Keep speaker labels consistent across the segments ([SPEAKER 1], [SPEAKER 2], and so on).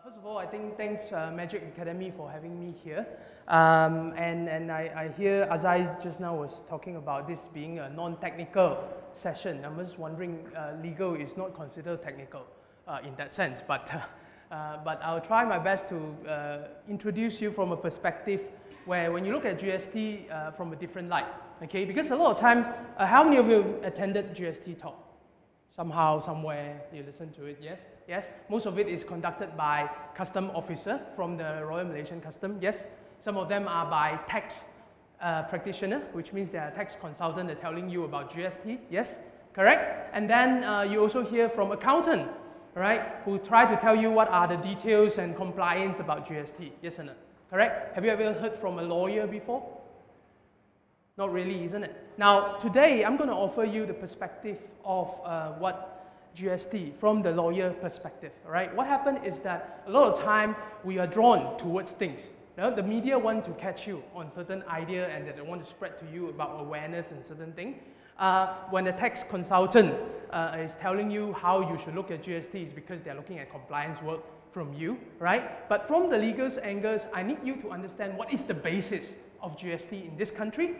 [SPEAKER 1] First of all, I think thanks MaGIC Academy for having me here. And I hear Azai just now was talking about this being a non-technical session. I'm just wondering, legal is not considered technical in that sense, but I'll try my best to introduce you from a perspective where when you look at GST from a different light, okay? Because a lot of time, how many of you have attended GST talk? Somehow, somewhere, you listen to it, yes? Yes? Most of it is conducted by custom officer from the Royal Malaysian Custom, yes? Some of them are by tax practitioner, which means they are tax consultant, they're telling you about GST, yes? Correct? And then you also hear from accountant, right? Who try to tell you what are the details and compliance about GST, yes or no? Correct? Have you ever heard from a lawyer before? Not really, isn't it? Now, today I'm going to offer you the perspective of what GST from the lawyer perspective, right? What happened is that a lot of time we are drawn towards things. You know, the media want to catch you on certain idea and that they want to spread to you about awareness and certain thing. When the tax consultant is telling you how you should look at GST, is because they're looking at compliance work from you, right? But from the legal angles, I need you to understand what is the basis of GST in this country,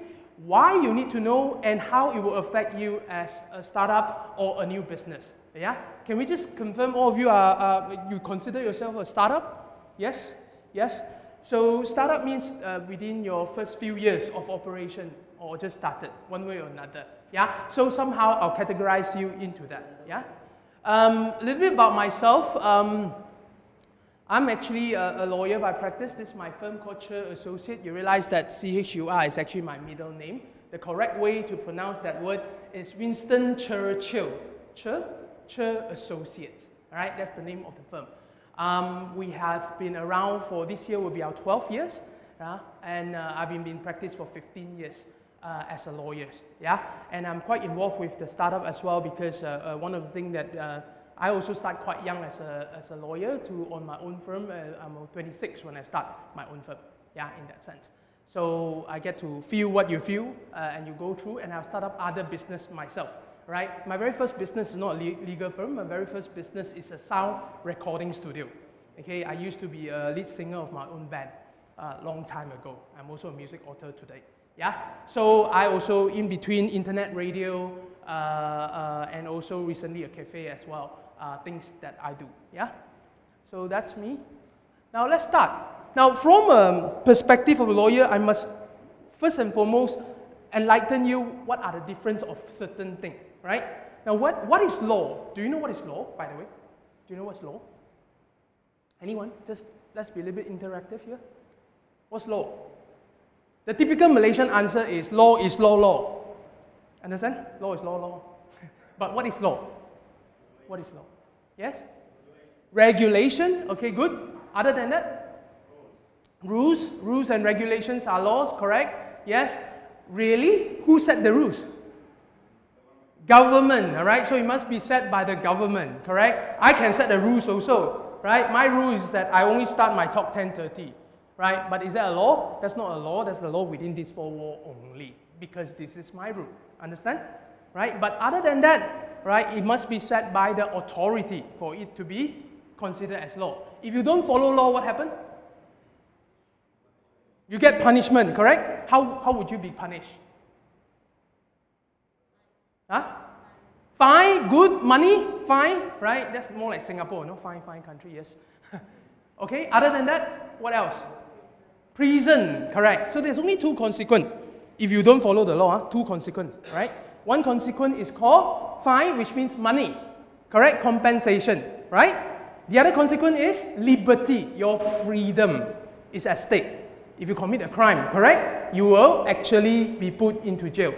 [SPEAKER 1] why you need to know, and how it will affect you as a startup or a new business. Yeah? Can we just confirm all of you you consider yourself a startup? Yes? Yes? So startup means within your first few years of operation or just started, one way or another. Yeah? So somehow I'll categorize you into that. Yeah? A little bit about myself. I'm actually a lawyer by practice. This is my firm called CHUR Associates. You realize that CHUR is actually my middle name. The correct way to pronounce that word is Winston Churchill. CHUR Associates. All right, that's the name of the firm. We have been around for this year will be our 12 years, and I've been in practice for 15 years as a lawyer. Yeah, and I'm quite involved with the startup as well because one of the things that I also start quite young as a lawyer on my own firm. I'm 26 when I start my own firm, yeah, in that sense. So I get to feel what you feel and you go through, and I've started up other business myself, right? My very first business is not a legal firm. My very first business is a sound recording studio. Okay, I used to be a lead singer of my own band a long time ago. I'm also a music author today. Yeah, so I also in between internet radio and also recently a cafe as well. Things that I do, yeah? So that's me. Now let's start. Now from a perspective of a lawyer, I must first and foremost enlighten you what are the difference of certain things, right? Now what is law? Do you know what is law, by the way? Do you know what's law? Anyone? Just let's be a little bit interactive here. What's law? The typical Malaysian answer is law is law, law. Understand? Law is law, law. But what is law? What is law? Yes? Regulation. Okay, good. Other than that? Rules. Rules and regulations are laws, correct? Yes? Really? Who set the rules? Government, all right? So it must be set by the government, correct? I can set the rules also, right? My rule is that I only start my talk 10:30, right? But is that a law? That's not a law. That's the law within this four walls only, because this is my rule. Understand? Right? But other than that, right, it must be set by the authority for it to be considered as law. If you don't follow law, what happens? You get punishment, correct? How would you be punished? Huh? Fine, good, money, fine, right? That's more like Singapore, no? Fine, fine country, yes. Okay, other than that, what else? Prison, correct. So there's only two consequences. If you don't follow the law, two consequences, right? One consequence is called fine, which means money, correct? Compensation, right? The other consequence is liberty. Your freedom is at stake. If you commit a crime, correct? You will actually be put into jail.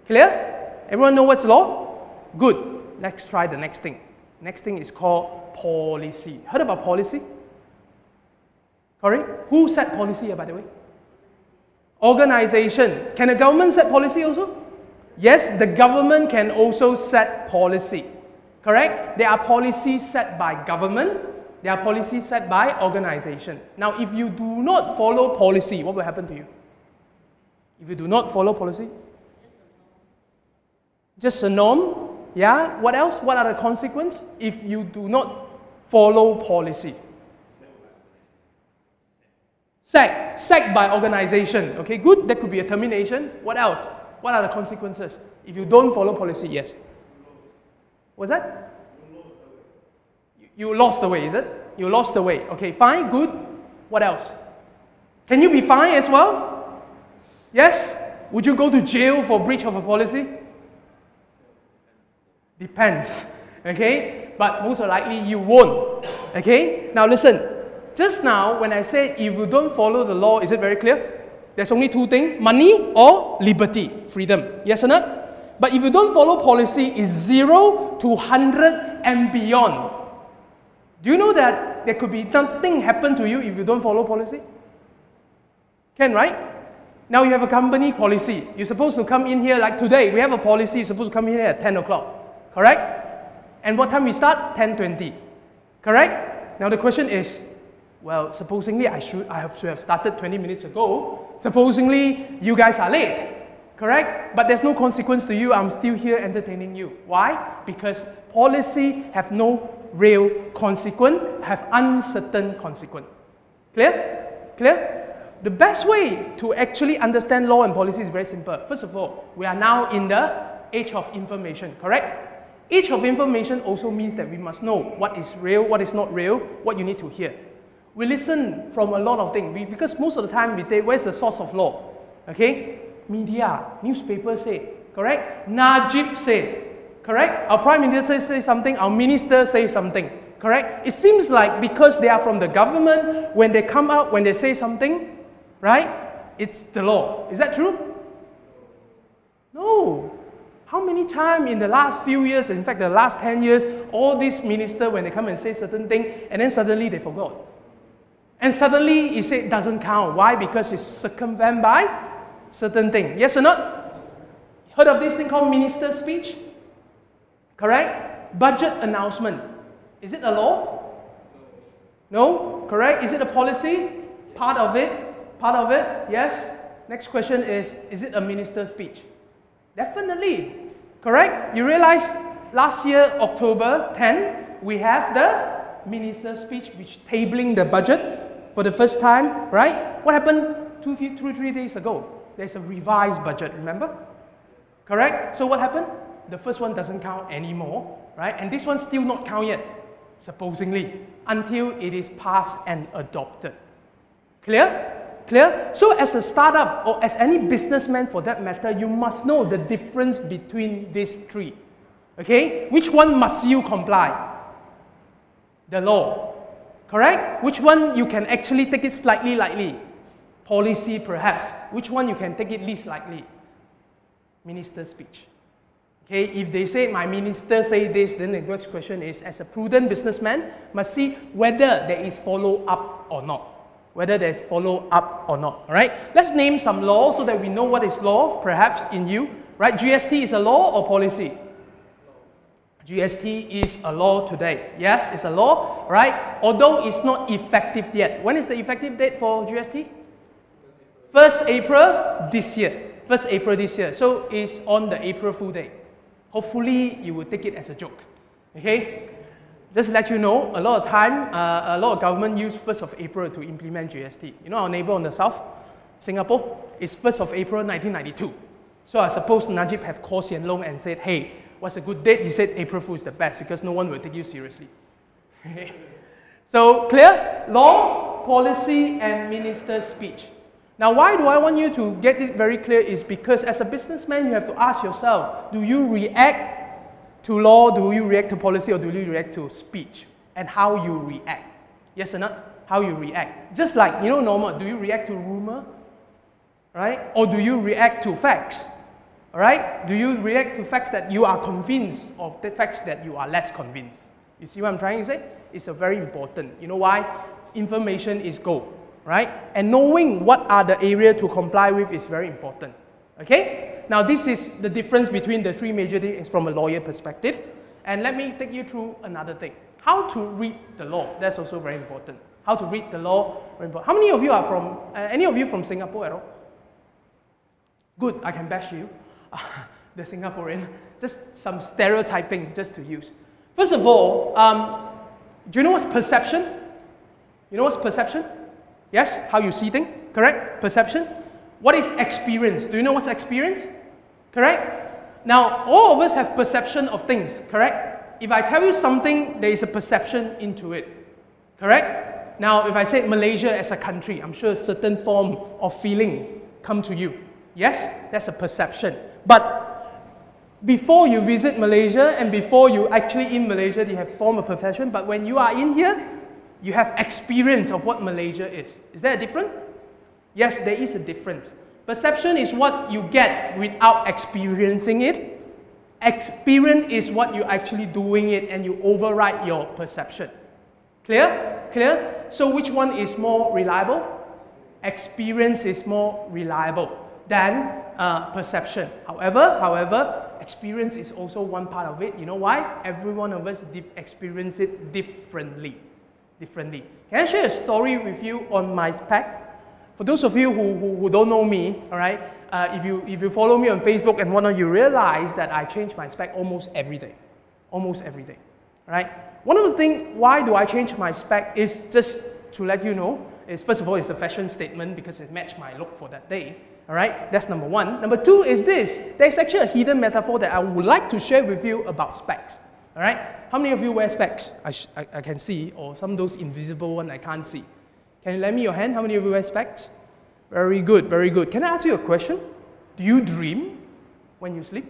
[SPEAKER 1] Clear? Everyone know what's law? Good. Let's try the next thing. Next thing is called policy. Heard about policy? Correct? Who set policy, by the way? Organization. Can the government set policy also? Yes, the government can also set policy, correct? There are policies set by government, there are policies set by organization. Now, if you do not follow policy, what will happen to you? If you do not follow policy? Just a norm, yeah? What else? What are the consequences if you do not follow policy? Sacked by organization. Okay, good. That could be a termination. What else? What are the consequences if you don't follow policy? Yes. What's that? You lost the way, is it? You lost the way. Okay, fine, good. What else? Can you be fined as well? Yes? Would you go to jail for breach of a policy? Depends. Okay? But most likely you won't. Okay? Now listen. Just now when I said if you don't follow the law, is it very clear? There's only two things. Money or liberty. Freedom. Yes or not? But if you don't follow policy, it's 0 to 100 and beyond. Do you know that there could be nothing happen to you if you don't follow policy? Can, right? Now you have a company policy. You're supposed to come in here like today. We have a policy. You're supposed to come in here at 10 o'clock. Correct? And what time we start? 10:20. Correct? Now the question is, well, supposingly I have to have started 20 minutes ago. Supposingly you guys are late. Correct? But there's no consequence to you. I'm still here entertaining you. Why? Because policy have no real consequence, have uncertain consequence. Clear? Clear? The best way to actually understand law and policy is very simple. First of all, we are now in the age of information, correct? Age of information also means that we must know what is real, what is not real, what you need to hear. We listen from a lot of things because most of the time we say, where's the source of law? Okay? Media, newspapers say, correct? MaGIC say, correct? Our Prime Minister says something, our Minister says something, correct? It seems like because they are from the government, when they come out, when they say something, right? It's the law. Is that true? No. How many times in the last few years, in fact the last 10 years, all these ministers, when they come and say certain thing, and then suddenly they forgot. And suddenly you say it doesn't count. Why? Because it's circumvented by certain thing. Yes or not? Heard of this thing called minister's speech? Correct? Budget announcement. Is it a law? No? Correct? Is it a policy? Part of it? Part of it? Yes? Next question is it a minister's speech? Definitely. Correct? You realize last year, October 10, we have the minister's speech which tabling the budget for the first time, right? What happened 3 days ago? There's a revised budget, remember? Correct? So what happened? The first one doesn't count anymore, right? And this one still not count yet, supposedly, until it is passed and adopted. Clear? Clear? So as a startup or as any businessman for that matter, you must know the difference between these three. Okay? Which one must you comply? The law. Correct? Which one you can actually take it slightly lightly? Policy perhaps. Which one you can take it least lightly? Minister's speech. Okay, if they say my minister say this, then the next question is, as a prudent businessman, must see whether there is follow up or not. Whether there is follow up or not. Alright? Let's name some law so that we know what is law, perhaps in you. Right? GST is a law or policy? GST is a law today. Yes, it's a law, right? Although it's not effective yet. When is the effective date for GST? 1st April this year. 1st April this year. So it's on the April Fool Day. Hopefully you will take it as a joke. Okay? Just to let you know, a lot of time, a lot of government use 1st of April to implement GST. You know our neighbor on the south, Singapore, it's 1st of April 1992. So I suppose Najib have called Hsien Loong and said, hey, what's a good date? He said April Fool is the best because no one will take you seriously. So clear? Law, policy, and minister's speech. Now why do I want you to get it very clear is because as a businessman you have to ask yourself, do you react to law, do you react to policy, or do you react to speech? And how you react. Yes or not? How you react. Just like, you know, normal, do you react to rumor? Right? Or do you react to facts? Alright? Do you react to facts that you are convinced or the facts that you are less convinced? You see what I'm trying to say? It's a very important. You know why? Information is gold. Right? And knowing what are the areas to comply with is very important. Okay? Now this is the difference between the three major things from a lawyer perspective. And let me take you through another thing. How to read the law. That's also very important. How to read the law, very important. How many of you are from, any of you from Singapore at all? Good, I can bash you. The Singaporean. Just some stereotyping just to use. First of all, do you know what's perception? You know what's perception? Yes? How you see things? Correct? Perception. What is experience? Do you know what's experience? Correct? Now, all of us have perception of things, correct? If I tell you something, there is a perception into it. Correct? Now, if I say Malaysia as a country, I'm sure a certain form of feeling come to you. Yes? That's a perception. But before you visit Malaysia and before you actually in Malaysia, you have formed a perception. But when you are in here, you have experience of what Malaysia is. Is there a difference? Yes, there is a difference. Perception is what you get without experiencing it. Experience is what you're actually doing it and you override your perception. Clear? Clear? So which one is more reliable? Experience is more reliable than perception. However, experience is also one part of it. You know why? Every one of us experience it differently. Can I share a story with you on my spec? For those of you who don't know me, all right, if you follow me on Facebook and whatnot, you realize that I change my spec almost every day. Almost every day. All right? One of the things, why do I change my spec is just to let you know, is first of all, it's a fashion statement because it matched my look for that day. All right? That's number one. Number two is this. There's actually a hidden metaphor that I would like to share with you about specs. All right? How many of you wear specs? I can see, or some of those invisible ones I can't see. Can you lend me your hand? How many of you wear specs? Very good, very good. Can I ask you a question? Do you dream when you sleep?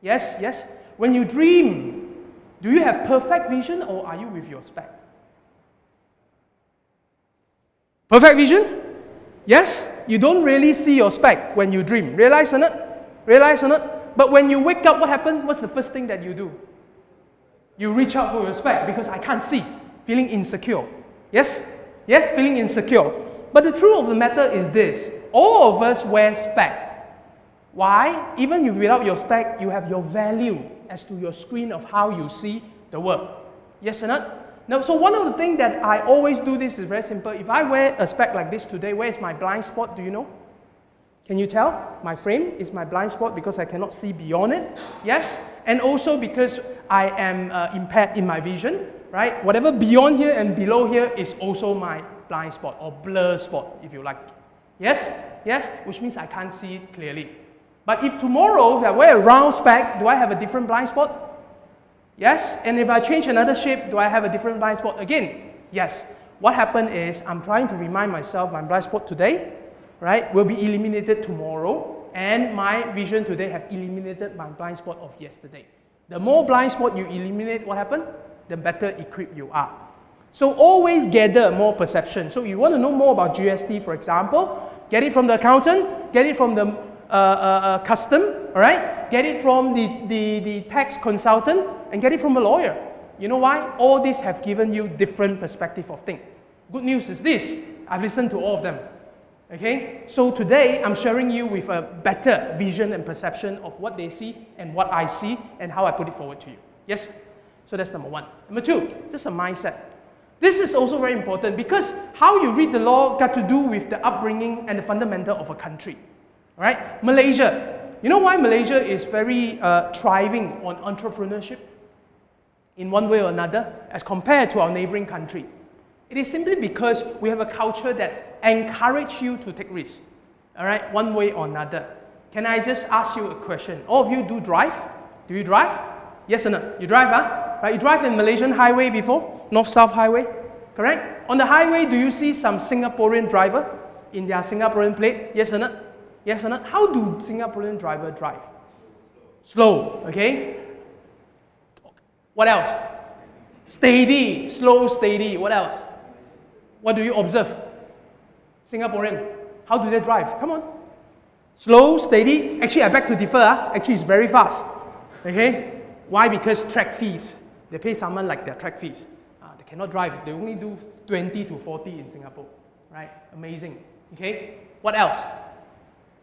[SPEAKER 1] Yes, yes. When you dream, do you have perfect vision or are you with your spec? Perfect vision? Yes? You don't really see your spec when you dream. Realize or not? Realize or not? But when you wake up, what happens? What's the first thing that you do? You reach out for your spec because I can't see. Feeling insecure. Yes? Yes, feeling insecure. But the truth of the matter is this. All of us wear spec. Why? Even if without your spec, you have your value as to your screen of how you see the world. Yes or not? Now, so one of the things that I always do this is very simple. If I wear a spec like this today, where is my blind spot? Do you know? Can you tell? My frame is my blind spot because I cannot see beyond it. Yes? And also because I am impaired in my vision. Right? Whatever beyond here and below here is also my blind spot or blur spot, if you like. Yes? Yes? Which means I can't see it clearly. But if tomorrow, if I wear a round spec, do I have a different blind spot? Yes? And if I change another shape, do I have a different blind spot again? Yes. What happened is, I'm trying to remind myself my blind spot today, right, will be eliminated tomorrow, and my vision today have eliminated my blind spot of yesterday. The more blind spot you eliminate, what happened? The better equipped you are. So always gather more perception. So you want to know more about GST, for example, get it from the accountant, get it from the custom, all right? Get it from the tax consultant, and get it from a lawyer. You know why? All these have given you different perspective of things. Good news is this, I've listened to all of them. Okay? So today, I'm sharing you with a better vision and perception of what they see and what I see and how I put it forward to you. Yes? So that's number one. Number two, this is a mindset. This is also very important because how you read the law got to do with the upbringing and the fundamental of a country. All right? Malaysia. You know why Malaysia is very thriving on entrepreneurship in one way or another as compared to our neighboring country? It is simply because we have a culture that encourages you to take risks. All right? One way or another. Can I just ask you a question? All of you do drive? Do you drive? Yes or no? You drive, huh? Right, you drive in Malaysian highway before? North-South highway? Correct? On the highway, do you see some Singaporean driver in their Singaporean plate? Yes or not? Yes or not? How do Singaporean driver drive? Slow, okay? What else? Steady, slow, steady. What else? What do you observe? Singaporean. How do they drive? Come on. Slow, steady. Actually, I beg to differ. Actually, it's very fast. Okay? Why? Because track fees. They pay someone like their track fees. They cannot drive. They only do 20 to 40 in Singapore. Right? Amazing. Okay? What else?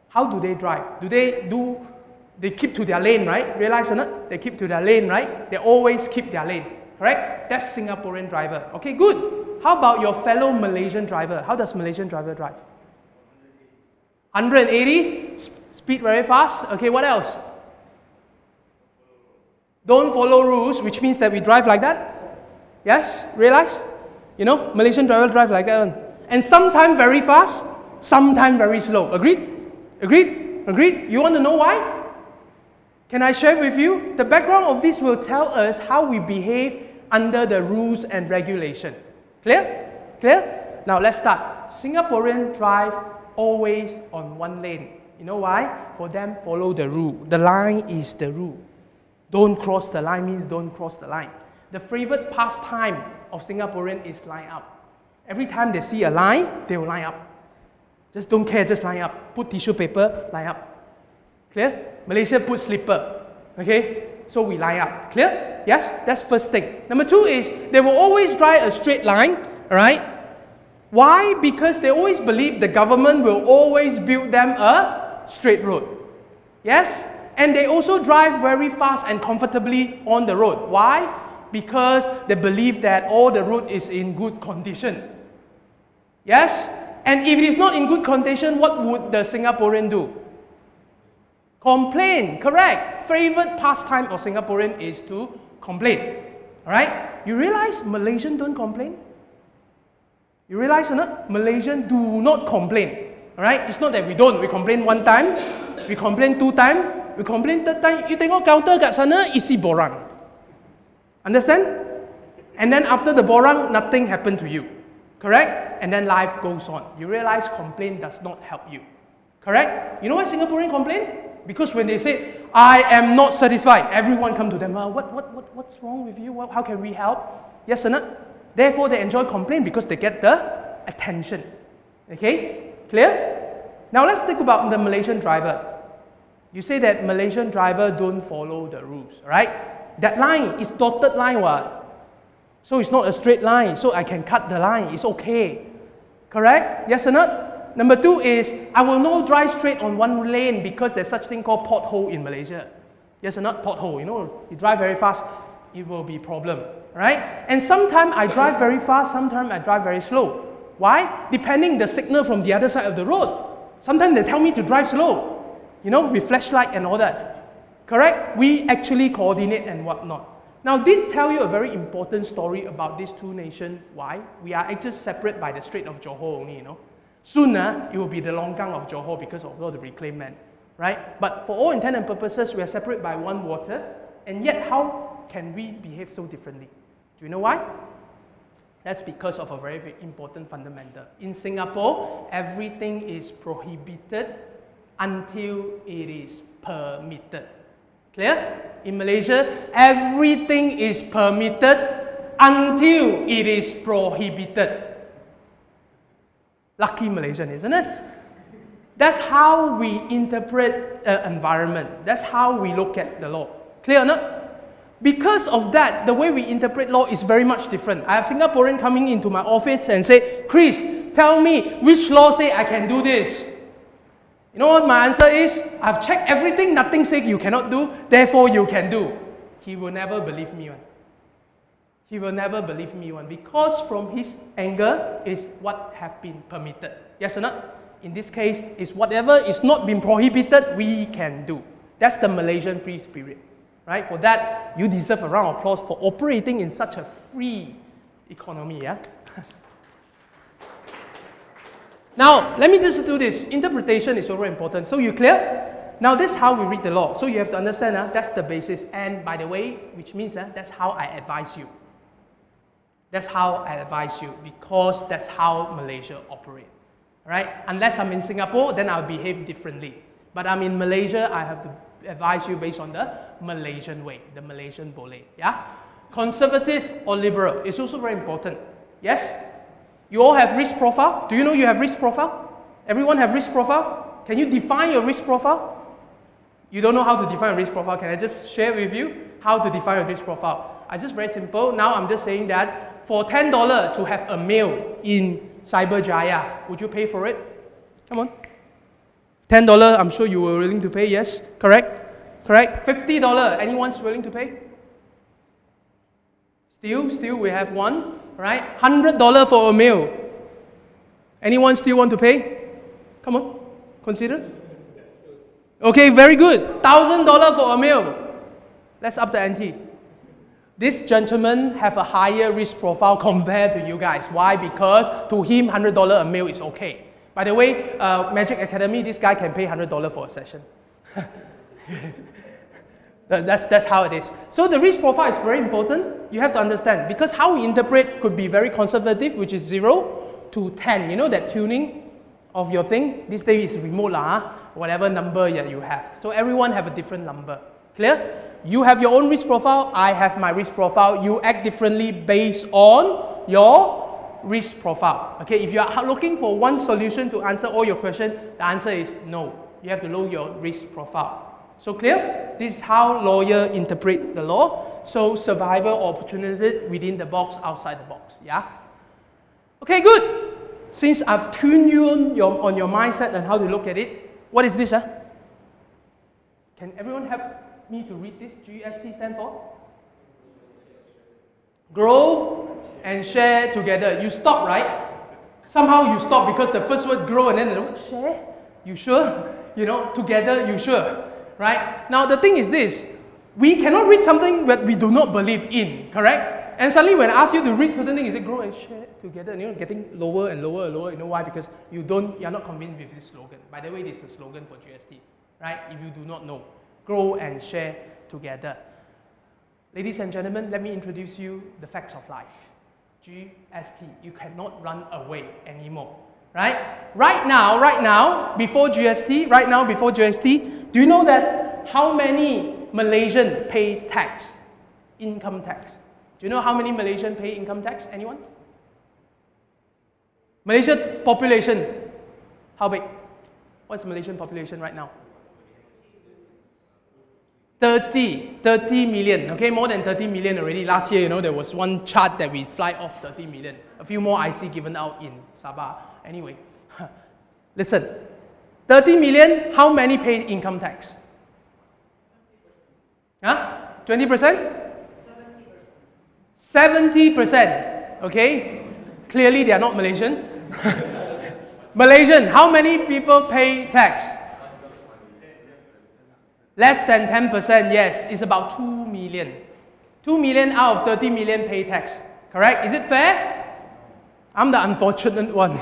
[SPEAKER 1] How do they drive? They keep to their lane, right? Realize or not? They keep to their lane, right? They always keep their lane. Correct? That's Singaporean driver. Okay, good. How about your fellow Malaysian driver? How does Malaysian driver drive? 180? Speed very fast. Okay, what else? Don't follow rules, which means that we drive like that. Yes? Realize? You know, Malaysian driver drive like that one. And sometimes very fast, sometimes very slow. Agreed? Agreed? Agreed? You want to know why? Can I share with you? The background of this will tell us how we behave under the rules and regulation. Clear? Clear? Now let's start. Singaporean drive always on one lane. You know why? For them, follow the rule. The line is the rule. Don't cross the line means don't cross the line. The favorite pastime of Singaporean is line up. Every time they see a line, they will line up. Just don't care, just line up. Put tissue paper, line up. Clear? Malaysia put slipper. Okay? So we line up. Clear? Yes? That's first thing. Number two is, they will always drive a straight line. Alright? Why? Because they always believe the government will always build them a straight road. Yes? And they also drive very fast and comfortably on the road. Why? Because they believe that all the road is in good condition. Yes? And if it is not in good condition, what would the Singaporean do? Complain. Correct. Favorite pastime of Singaporean is to complain. Alright? You realize Malaysians don't complain? You realize or not? Malaysians do not complain. Alright? It's not that we don't. We complain one time, we complain two times, we complain third time. You tengok counter kat sana, isi borang. Understand? And then after the borang, nothing happened to you. Correct? And then life goes on. You realize complaint does not help you. Correct? You know why Singaporeans complain? Because when they say, I am not satisfied, everyone come to them, what's wrong with you? How can we help? Yes or not? Therefore, they enjoy complaint because they get the attention. Okay? Clear? Now let's think about the Malaysian driver. You say that Malaysian driver don't follow the rules, right? That line is dotted line, what? So it's not a straight line, so I can cut the line. It's okay. Correct? Yes or not? Number two is, I will not drive straight on one lane because there's such thing called pothole in Malaysia. Yes or not? Pothole. You know, you drive very fast, it will be a problem. Right? And sometimes I drive very fast, sometimes I drive very slow. Why? Depending the signal from the other side of the road. Sometimes they tell me to drive slow, you know, with flashlight and all that. Correct? We actually coordinate and whatnot. Now, did tell you a very important story about these two nations. Why? We are actually separate by the Strait of Johor only, you know. Sooner, it will be the longgang of Johor because of all the reclaimment. Right? But for all intent and purposes, we are separate by one water. And yet, how can we behave so differently? Do you know why? That's because of a very, very important fundamental. In Singapore, everything is prohibited until it is permitted. Clear? In Malaysia, everything is permitted until it is prohibited. Lucky Malaysian, isn't it? That's how we interpret an environment. That's how we look at the law. Clear or not? Because of that, the way we interpret law is very much different. I have Singaporean coming into my office and say, Chris, tell me which law say I can do this. You know what my answer is? I've checked everything, nothing says you cannot do, therefore you can do. He will never believe me one. He will never believe me one because from his angle is what have been permitted. Yes or not? In this case, is whatever is not been prohibited, we can do. That's the Malaysian free spirit. Right? For that, you deserve a round of applause for operating in such a free economy. Yeah? Now, let me just do this. Interpretation is very important. So you clear? Now, this is how we read the law. So you have to understand, that's the basis. And by the way, which means that's how I advise you. That's how I advise you because that's how Malaysia operates. Right? Unless I'm in Singapore, then I'll behave differently. But I'm in Malaysia, I have to advise you based on the Malaysian way, the Malaysian boleh. Yeah? Conservative or liberal is also very important. Yes? You all have risk profile. Do you know you have risk profile? Everyone have risk profile? Can you define your risk profile? You don't know how to define a risk profile. Can I just share with you how to define a risk profile? It's just very simple. Now I'm just saying that for $10 to have a meal in Cyberjaya, would you pay for it? Come on. $10, I'm sure you were willing to pay, yes? Correct? Correct? $50, anyone's willing to pay? Still, we have one, right? $100 for a meal. Anyone still want to pay? Come on, consider. Okay, very good. $1,000 for a meal. Let's up the ante. This gentleman have a higher risk profile compared to you guys. Why? Because to him, $100 a meal is okay. By the way, MaGIC Academy, this guy can pay $100 for a session. That's how it is. So the risk profile is very important. You have to understand, because how we interpret could be very conservative, which is 0 to 10. You know that tuning of your thing? This day is remote whatever number that you have. So everyone have a different number. Clear? You have your own risk profile, I have my risk profile. You act differently based on your risk profile. Okay, if you are looking for one solution to answer all your questions, the answer is no. You have to know your risk profile. So clear? This is how lawyers interpret the law. So survival opportunity within the box, outside the box. Yeah? Okay, good. Since I've tuned you on your mindset and how to look at it, what is this? Can everyone help me to read this? GST stand for? Grow and share together. You stop, right? Somehow you stop because the first word grow and then the word share. You sure? You know, together, you sure? Right? Now the thing is this, we cannot read something that we do not believe in, correct? And suddenly when I ask you to read certain things, you say grow and share together, and you're getting lower and lower and lower. You know why? Because you're not convinced with this slogan. By the way, this is a slogan for GST, right? If you do not know, grow and share together. Ladies and gentlemen, let me introduce you the facts of life. GST, you cannot run away anymore. Right? Right now, before GST, do you know that how many Malaysians pay tax, income tax? Do you know how many Malaysians pay income tax? Anyone? Malaysia population, how big? What's Malaysian population right now? 30 million, okay, more than 30 million already. Last year, you know, there was one chart that we fly off 30 million. A few more IC given out in Sabah. Anyway, listen, 30 million, how many pay income tax? 20%? 70%, okay? Clearly they are not Malaysian. Malaysian, how many people pay tax? Less than 10%, yes, it's about 2 million. 2 million out of 30 million pay tax, correct? Is it fair? I'm the unfortunate one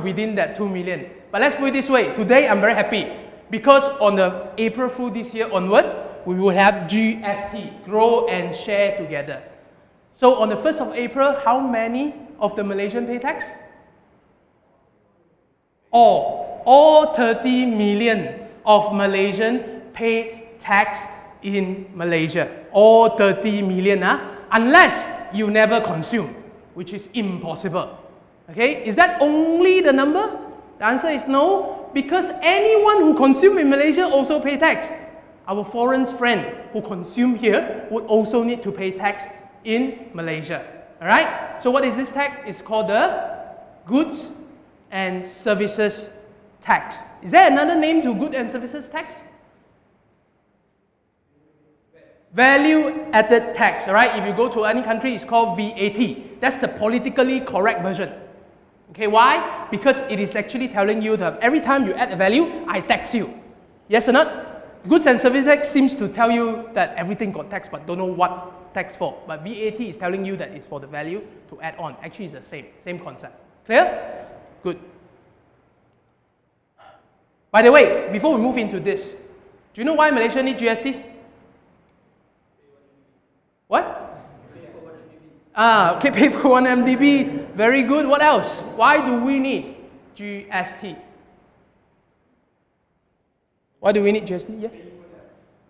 [SPEAKER 1] within that 2 million. But let's put it this way, today I'm very happy because on the April Fool this year onward, we will have GST, grow and share together. So on the 1st of April, how many of the Malaysian pay tax? All 30 million of Malaysian pay tax in Malaysia. All 30 million, unless you never consume, which is impossible. Okay, is that only the number? The answer is no, because anyone who consumes in Malaysia also pay tax. Our foreign friend who consume here would also need to pay tax in Malaysia. Alright, so what is this tax? It's called the Goods and Services Tax. Is there another name to Goods and Services Tax? Value added tax, alright? If you go to any country, it's called VAT. That's the politically correct version. Okay, why? Because it is actually telling you that every time you add a value, I tax you. Yes or not? Goods and service tax seems to tell you that everything got taxed, but don't know what tax for. But VAT is telling you that it's for the value to add on. Actually, it's the same concept. Clear? Good. By the way, before we move into this, do you know why Malaysia needs GST? What? Okay, pay for 1 MDB. Very good. What else? Why do we need GST? Why do we need GST? Yes?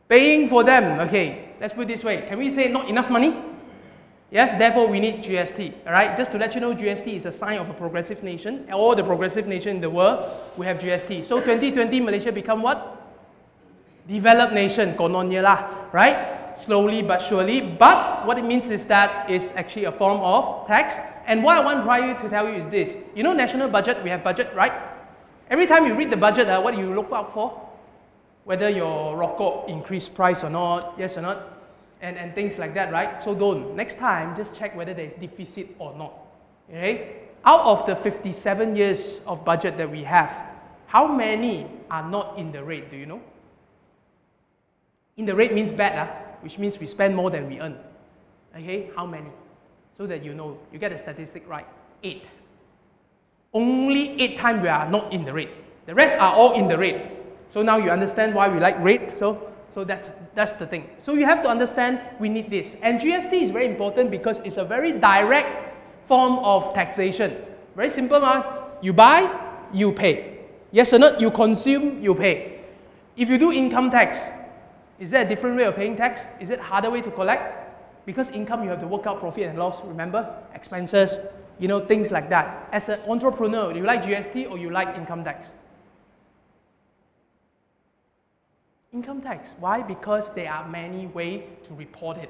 [SPEAKER 1] Paying for them. Okay, let's put it this way. Can we say not enough money? Yes, therefore we need GST. Alright, just to let you know, GST is a sign of a progressive nation. All the progressive nations in the world, we have GST. So 2020, Malaysia become what? Developed nation, kononnya lah, right? Slowly but surely, but what it means is that it's actually a form of tax. And what I want to tell you is this. You know national budget, we have budget, right? Every time you read the budget, what do you look out for? Whether your rokok increased price or not, yes or not, and things like that, right? So don't. Next time, just check whether there is deficit or not. Okay? Out of the 57 years of budget that we have, how many are not in the red, do you know? In the red means bad, which means we spend more than we earn. Okay, how many? So that you know, you get the statistic right. 8. Only 8 times we are not in the red. The rest are all in the red. So now you understand why we like red. So that's the thing. So you have to understand we need this. And GST is very important because it's a very direct form of taxation. Very simple, you buy, you pay. Yes or not? You consume, you pay. If you do income tax, is there a different way of paying tax? Is it a harder way to collect? Because income, you have to work out profit and loss, remember? Expenses, you know, things like that. As an entrepreneur, do you like GST or you like income tax? Income tax. Why? Because there are many ways to report it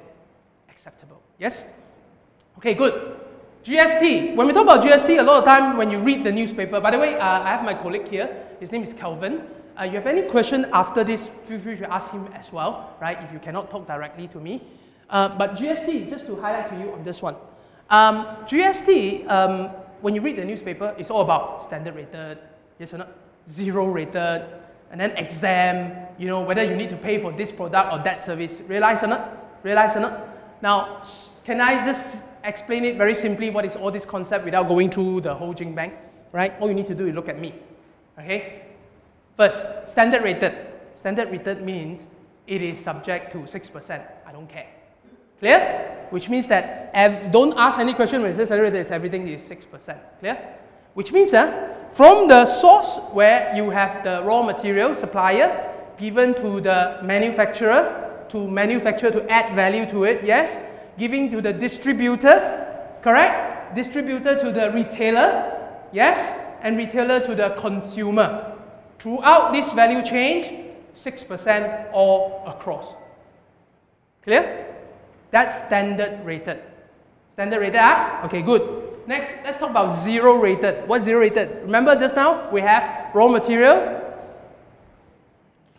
[SPEAKER 1] acceptable. Yes? Okay, good. GST. When we talk about GST, a lot of time when you read the newspaper, by the way, I have my colleague here. His name is Kelvin. You have any question after this, feel free to ask him as well, right? If you cannot talk directly to me. But GST, just to highlight to you on this one. GST, when you read the newspaper, it's all about standard rated, yes or not? Zero rated, and then exam, you know, whether you need to pay for this product or that service. Realize or not? Realize or not? Now, can I just explain it very simply what is all this concept without going through the whole Jing Bang, right? All you need to do is look at me, okay? First, standard rated. Standard rated means it is subject to 6%. I don't care. Clear? Which means that don't ask any question when it says standard rated, everything is 6%. Clear? Which means from the source where you have the raw material supplier given to the manufacturer to add value to it, yes? Giving to the distributor, correct? Distributor to the retailer, yes? And retailer to the consumer. Throughout this value chain, 6% all across. Clear? That's standard rated. Standard rated, Okay, good. Next, let's talk about zero rated. What's zero rated? Remember just now, we have raw material,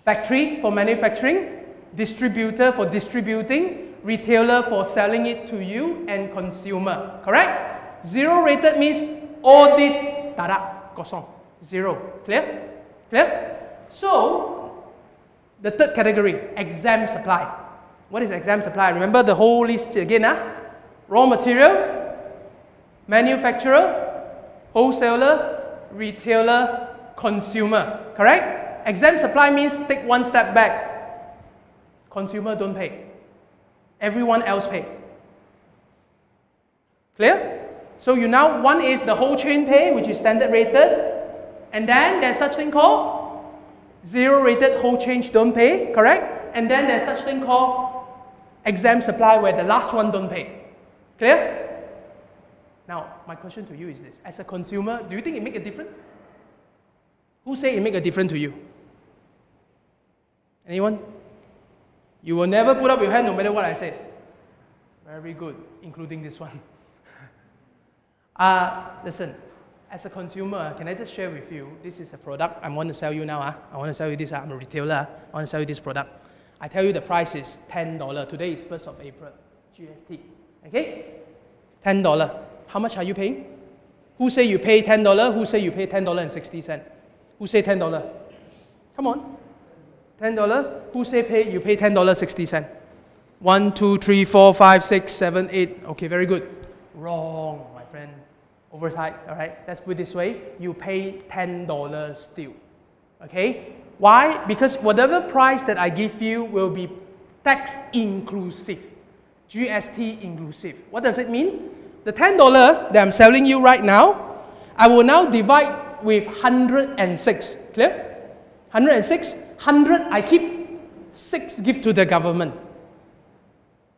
[SPEAKER 1] factory for manufacturing, distributor for distributing, retailer for selling it to you, and consumer. Correct? Zero rated means all this, tada, kosong. Zero. Clear? Clear? So, the third category, exempt supply. What is exempt supply? Remember the whole list again, Raw material, manufacturer, wholesaler, retailer, consumer. Correct? Exempt supply means take one step back. Consumer don't pay. Everyone else pay. Clear? So you now, one is the whole chain pay, which is standard rated. And then there's such thing called zero rated, whole chain don't pay. Correct? And then there's such thing called exempt supply, where the last one don't pay. Clear? Now, my question to you is this. As a consumer, do you think it make a difference? Who say it make a difference to you? Anyone? You will never put up your hand no matter what I say. Very good, including this one. Listen, as a consumer, can I just share with you, this is a product I want to sell you now. I want to sell you this, I'm a retailer. I want to sell you this product. I tell you the price is $10. Today is 1st of April, GST. Okay? $10. How much are you paying? Who say you pay $10? Who say you pay $10.60? Who say $10? Come on. $10. Who say you pay $10.60? 1, 2, 3, 4, 5, 6, 7, 8. Okay, very good. Wrong, my friend. Oversight. All right. Let's put it this way. You pay $10 still. Okay. Why? Because whatever price that I give you will be tax inclusive, GST inclusive. What does it mean? The $10 that I'm selling you right now, I will now divide with 106. Clear? 106. 100 I keep, 6 give to the government.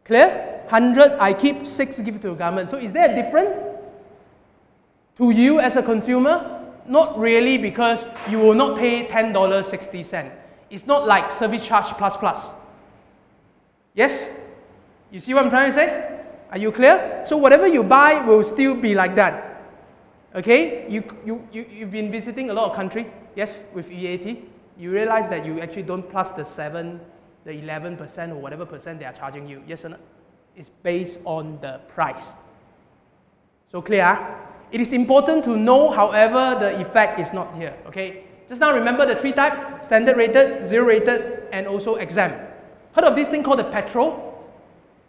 [SPEAKER 1] Clear? 100 I keep, 6 give to the government. So is there a difference to you as a consumer? Not really, because you will not pay $10.60. It's not like service charge plus. Yes? You see what I'm trying to say? Are you clear? So whatever you buy will still be like that. Okay? You've been visiting a lot of countries, yes, with EAT. You realize that you actually don't plus the 7, the 11% or whatever percent they are charging you. Yes or no? It's based on the price. So clear? It is important to know, however, the effect is not here. Okay? Just now remember the 3 types: standard rated, zero rated, and also exempt. Heard of this thing called the petrol?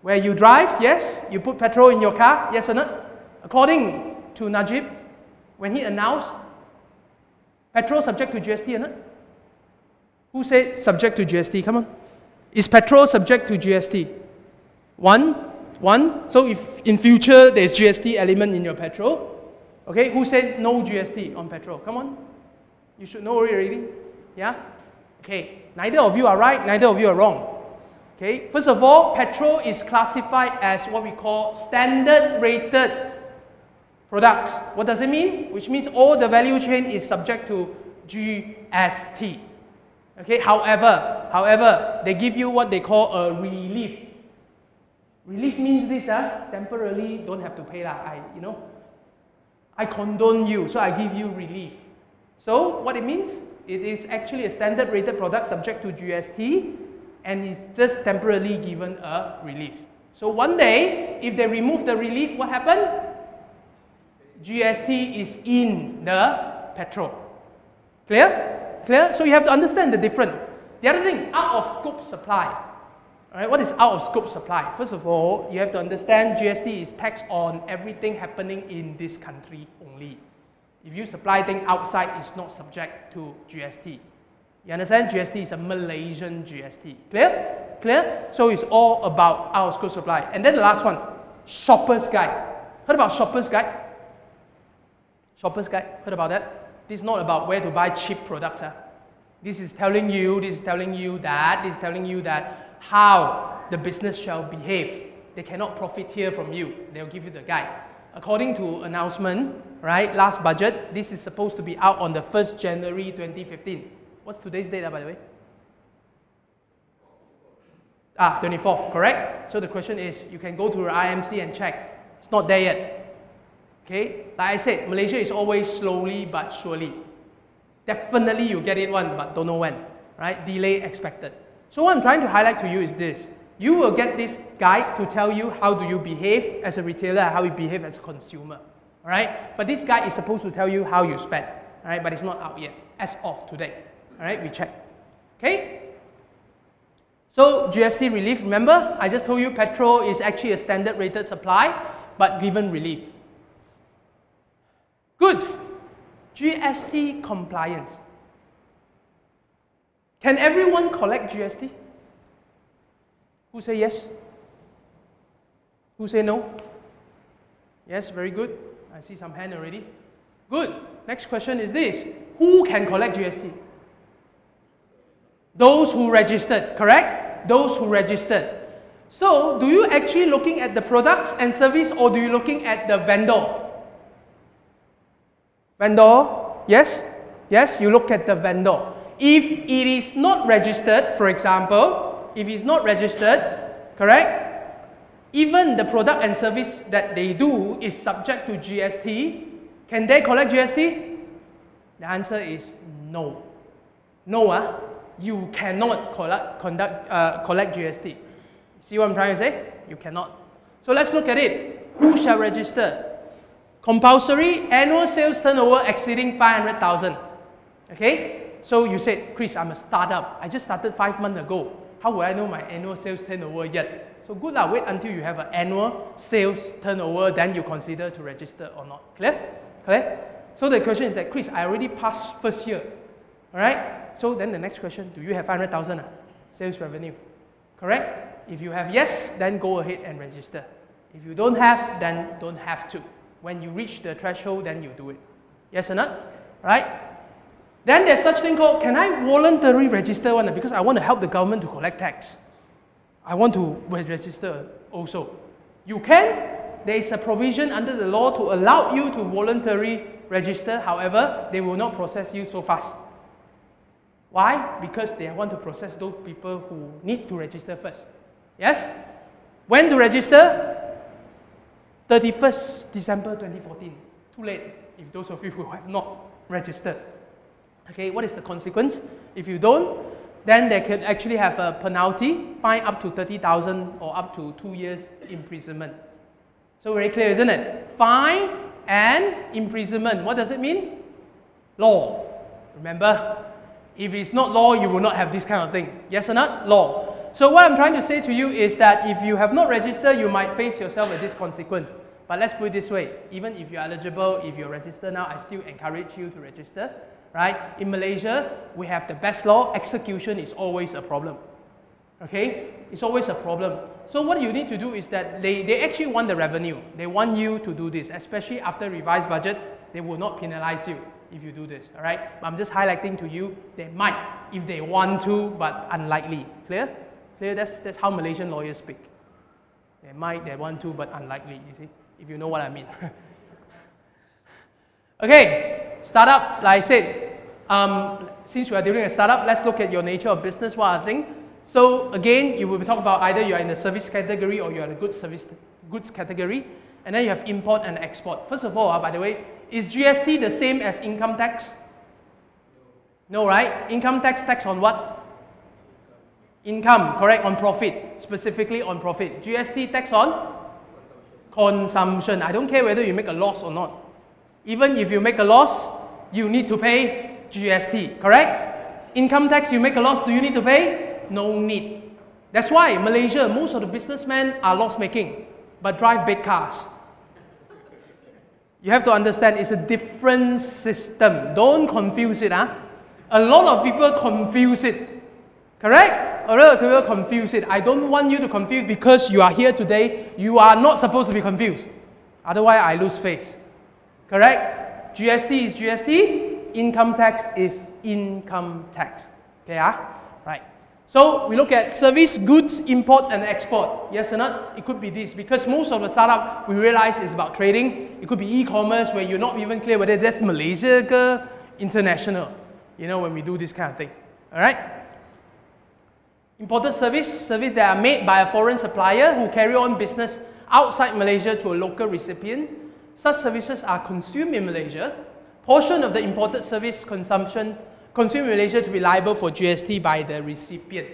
[SPEAKER 1] Where you drive, yes, you put petrol in your car, yes or not? According to Najib, when he announced petrol subject to GST or not? Who said subject to GST? Come on. Is petrol subject to GST? One. So if in future there's GST element in your petrol, okay, who said no GST on petrol? Come on. You should know already. Yeah? Okay. Neither of you are right, neither of you are wrong. Okay. First of all, petrol is classified as what we call standard rated products. What does it mean? Which means all the value chain is subject to GST. Okay. However, they give you what they call a relief. Relief means this, temporarily don't have to pay lah. I condone you, so I give you relief. So what it means? It is actually a standard rated product subject to GST, and it's just temporarily given a relief. So one day, if they remove the relief, what happened? GST is in the petrol. Clear? Clear? So you have to understand the difference. The other thing, out of scope supply. Alright, what is out of scope supply? First of all, you have to understand GST is taxed on everything happening in this country only. If you supply things outside, it's not subject to GST. You understand? GST is a Malaysian GST. Clear? Clear? So it's all about out of scope supply. And then the last one, Shopper's Guide. Heard about Shopper's Guide? Shopper's Guide, heard about that? This is not about where to buy cheap products. This is telling you that how the business shall behave. They cannot profiteer from you. They'll give you the guide. According to announcement, right, last budget, this is supposed to be out on the 1st January 2015. What's today's date, by the way? 24th, correct? So the question is, you can go to your IMC and check. It's not there yet. Okay? Like I said, Malaysia is always slowly but surely. Definitely you get it one, but don't know when. Right? Delay expected. So what I'm trying to highlight to you is this. You will get this guide to tell you how do you behave as a retailer and how you behave as a consumer. Alright? But this guide is supposed to tell you how you spend. Alright? But it's not out yet, as of today. Alright? We check. Okay? So GST relief, remember? I just told you petrol is actually a standard rated supply, but given relief. Good. GST compliance. Can everyone collect GST? Who say yes? Who say no? Yes, very good. I see some hand already. Good. Next question is this. Who can collect GST? Those who registered, correct? Those who registered. So, do you actually looking at the products and service, or do you looking at the vendor? Vendor? Yes? Yes, you look at the vendor. If it is not registered, for example, if it's not registered, correct? Even the product and service that they do is subject to GST. Can they collect GST? The answer is no. No, you cannot collect GST. See what I'm trying to say? You cannot. So let's look at it. Who shall register? Compulsory annual sales turnover exceeding 500,000. Okay? So you said, Chris, I'm a startup. I just started 5 months ago. How will I know my annual sales turnover yet? So good lah, wait until you have an annual sales turnover, then you consider to register or not. Clear? Clear? So the question is that, Chris, I already passed first year. Alright? So then the next question, do you have 500,000 sales revenue? Correct? If you have yes, then go ahead and register. If you don't have, then don't have to. When you reach the threshold, then you do it. Yes or not? Right? Then there's such thing called, can I voluntarily register one? Because I want to help the government to collect tax. I want to register also. You can. There is a provision under the law to allow you to voluntarily register. However, they will not process you so fast. Why? Because they want to process those people who need to register first. Yes? When to register? 31st December 2014. Too late if those of you who have not registered. Okay, what is the consequence? If you don't, then they could actually have a penalty, fine up to 30,000 or up to 2 years imprisonment. So very clear, isn't it? Fine and imprisonment. What does it mean? Law. Remember, if it's not law, you will not have this kind of thing. Yes or not? Law. So what I'm trying to say to you is that if you have not registered, you might face yourself with this consequence. But let's put it this way, even if you're eligible, if you're registered now, I still encourage you to register, right? In Malaysia, we have the best law. Execution is always a problem, okay? It's always a problem. So what you need to do is that they actually want the revenue. They want you to do this, especially after revised budget. They will not penalize you if you do this, all right? But I'm just highlighting to you, they might if they want to, but unlikely. Clear? Clear? That's how Malaysian lawyers speak. They might, they want to, but unlikely, you see? If you know what I mean. Okay, startup, like I said, since we are dealing with a startup, let's look at your nature of business, what are things. So again, you will talk about either you are in the service category or you are in the goods category. And then you have import and export. First of all, by the way, is GST the same as income tax? No, right? Income tax on what? Income, correct, on profit, specifically on profit. GST tax on consumption. I don't care whether you make a loss or not. Even if you make a loss, you need to pay GST, correct? Income tax, you make a loss, do you need to pay? No need. That's why Malaysia, most of the businessmen are loss-making, but drive big cars. You have to understand it's a different system. Don't confuse it. Huh? A lot of people confuse it. Correct? A lot of people confuse it. I don't want you to confuse because you are here today. You are not supposed to be confused. Otherwise, I lose face. Correct? GST is GST. Income tax is income tax. Okay? Right. So we look at service, goods, import and export. Yes or not? It could be this because most of the startup we realize is about trading. It could be e-commerce where you're not even clear whether that's Malaysia or international. You know, when we do this kind of thing. Alright? Imported service that are made by a foreign supplier who carry on business outside Malaysia to a local recipient. Such services are consumed in Malaysia. Portion of the imported service consumed in Malaysia to be liable for GST by the recipient.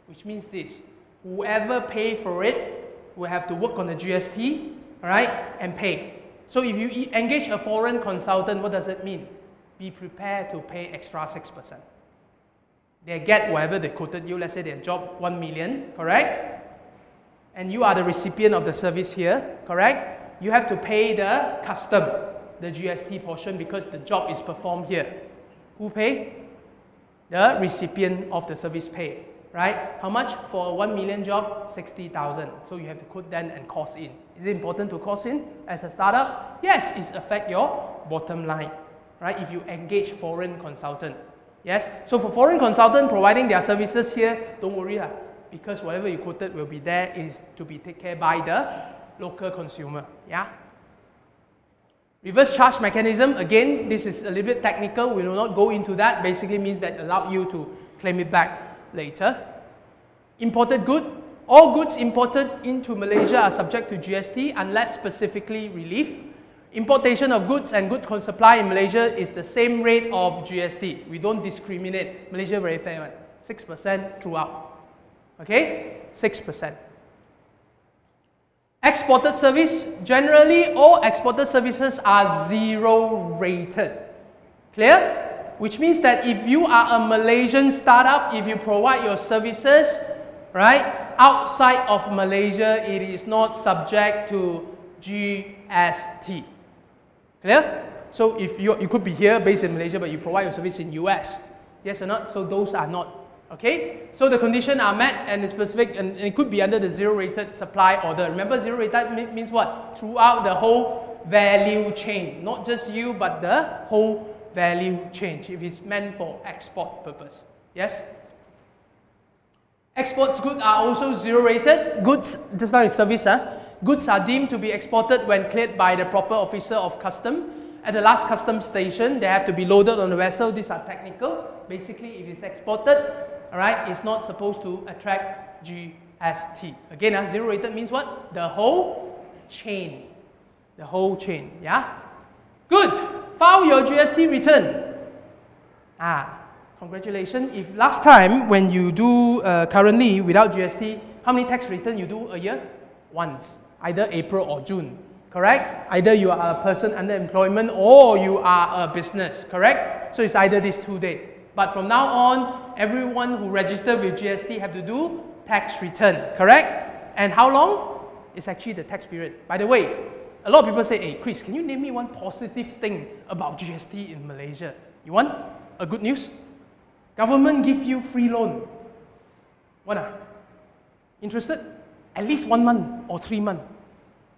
[SPEAKER 1] Which means this, whoever pay for it will have to work on the GST, right, and pay. So if you engage a foreign consultant, what does it mean? Be prepared to pay extra 6%. They get whatever they quoted you, let's say their job 1 million, correct? And you are the recipient of the service here, correct? You have to pay the custom, the GST portion because the job is performed here. Who pay? The recipient of the service pay, right? How much for a 1 million job? 60,000. So you have to put that and cost in. Is it important to cost in as a startup? Yes, it affects your bottom line, right? If you engage foreign consultant. Yes, so for foreign consultant providing their services here, don't worry because whatever you quoted will be there is to be taken care by the local consumer. Yeah. Reverse charge mechanism, again, this is a little bit technical. We will not go into that. Basically means that allow you to claim it back later. Imported good. All goods imported into Malaysia are subject to GST unless specifically relief. Importation of goods and good supply in Malaysia is the same rate of GST. We don't discriminate. Malaysia very fair, 6% throughout. Okay? 6%. Exported service, generally all exported services are 0 rated. Clear? Which means that if you are a Malaysian startup, if you provide your services, right, outside of Malaysia, it is not subject to GST. Clear? So if you could be here based in Malaysia, but you provide your service in US. Yes or not? So those are not. Okay? So the conditions are met and it's specific and it could be under the 0 rated supply order. Remember 0 rated means what? Throughout the whole value chain. Not just you, but the whole value chain. If it's meant for export purpose. Yes? Exports goods are also 0 rated. Goods, just now is service. Goods are deemed to be exported when cleared by the proper officer of custom. At the last custom station, they have to be loaded on the vessel. These are technical. Basically, if it's exported, alright, it's not supposed to attract GST. Again, 0 rated means what? The whole chain. The whole chain, yeah? Good. File your GST return. Congratulations. If last time when you do currently without GST, how many tax return you do a year? Once. Either April or June. Correct? Either you are a person under employment or you are a business. Correct? So it's either these 2 days. But from now on, everyone who registered with GST have to do tax return, correct? And how long? It's actually the tax period. By the way, a lot of people say, hey Chris, can you name me one positive thing about GST in Malaysia? You want a good news? Government give you free loan. What? Interested? At least 1 month or 3 months.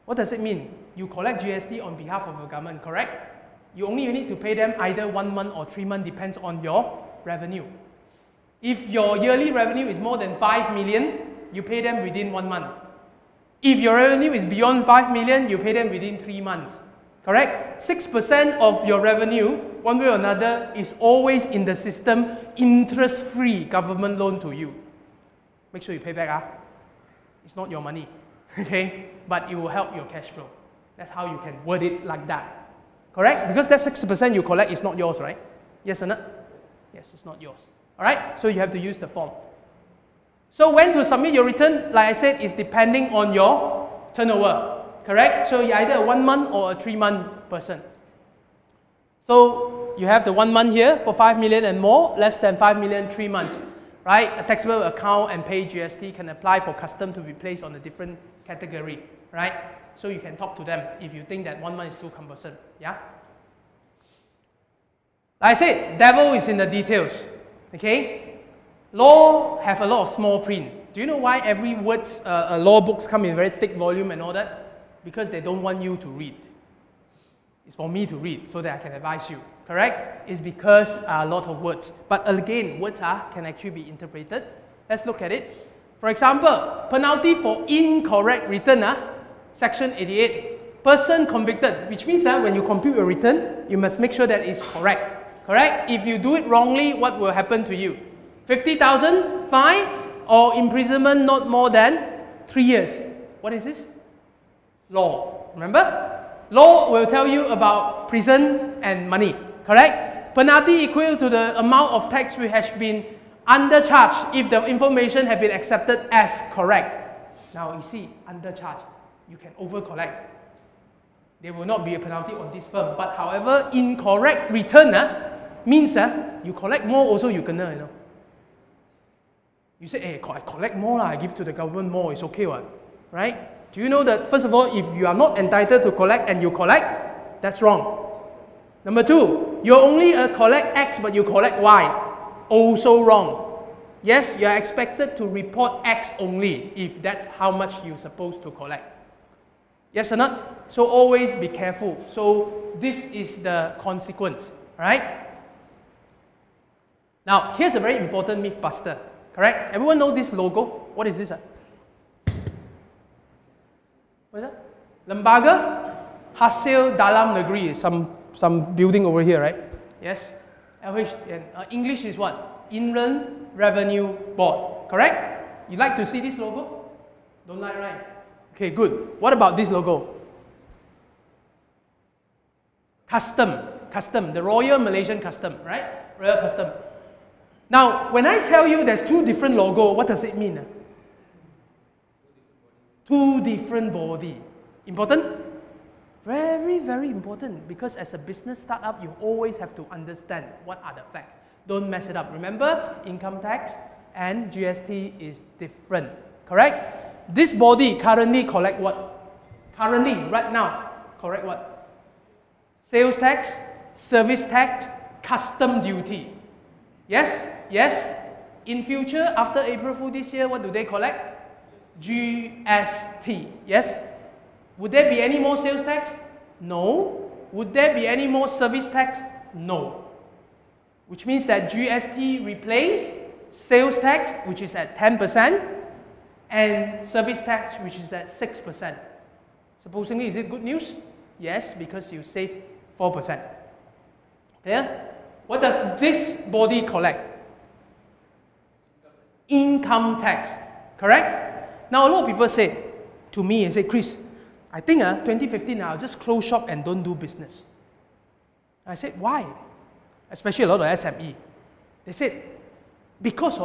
[SPEAKER 1] What does it mean? You collect GST on behalf of the government, correct? You need to pay them either 1 month or 3 months, depends on your revenue. If your yearly revenue is more than 5 million, you pay them within 1 month. If your revenue is beyond 5 million, you pay them within 3 months. Correct? 6% of your revenue, one way or another, is always in the system, interest-free government loan to you. Make sure you pay back. It's not your money, okay? But it will help your cash flow. That's how you can word it like that. Correct? Because that 6% you collect is not yours, right? Yes or not? Yes, it's not yours. Alright? So you have to use the form. So when to submit your return, like I said, is depending on your turnover. Correct? So you're either a 1 month or a 3 month person. So you have the 1 month here for 5 million and more, less than 5 million, 3 months. Right? A taxable account and pay GST can apply for custom to be placed on a different category. Right? So you can talk to them if you think that 1 month is too cumbersome. Yeah? Like I said, devil is in the details. Okay? Law have a lot of small print. Do you know why every words, law books come in very thick volume and all that? Because they don't want you to read. It's for me to read so that I can advise you. Correct? It's because a lot of words. But again, words can actually be interpreted. Let's look at it. For example, penalty for incorrect return, Section 88. Person convicted, which means when you compute your return, you must make sure that it's correct. Correct? If you do it wrongly, what will happen to you? 50,000 fine or imprisonment not more than 3 years. What is this? Law. Remember? Law will tell you about prison and money. Correct? Penalty equal to the amount of tax which has been undercharged if the information has been accepted as correct. Now you see, undercharged. You can over-collect. There will not be a penalty on this firm. But however, incorrect return means you collect more also you kena, you know. You say, hey, I collect more, I give to the government more, it's okay, what? Right? Do you know that, first of all, if you are not entitled to collect and you collect, that's wrong. Number two, you're only collect X but you collect Y. Also wrong. Yes, you are expected to report X only if that's how much you're supposed to collect. Yes or not? So always be careful. So this is the consequence, right? Now, here's a very important myth buster, correct? Everyone know this logo? What is this? What is that? Lembaga Hasil Dalam Negeri, some building over here, right? Yes. English is what? Inland Revenue Board, correct? You like to see this logo? Don't like, right? Okay, good. What about this logo? Custom, the Royal Malaysian Custom, right? Royal Custom. Now, when I tell you there's two different logos, what does it mean? Two different body. Important? Very, very important, because as a business startup, you always have to understand what are the facts. Don't mess it up. Remember, income tax and GST is different, correct? This body currently collect what? Currently, right now, correct what? Sales tax, service tax, custom duty. Yes? Yes? In future, after April Fool this year, what do they collect? GST. Yes? Would there be any more sales tax? No. Would there be any more service tax? No. Which means that GST replaces sales tax, which is at 10%, and service tax, which is at 6%. Supposedly, is it good news? Yes, because you save 4%. Clear? What does this body collect? Income tax. Correct? Now, a lot of people say to me and say, Chris, I think 2015 I'll just close shop and don't do business. I said, why? Especially a lot of SME. They said, because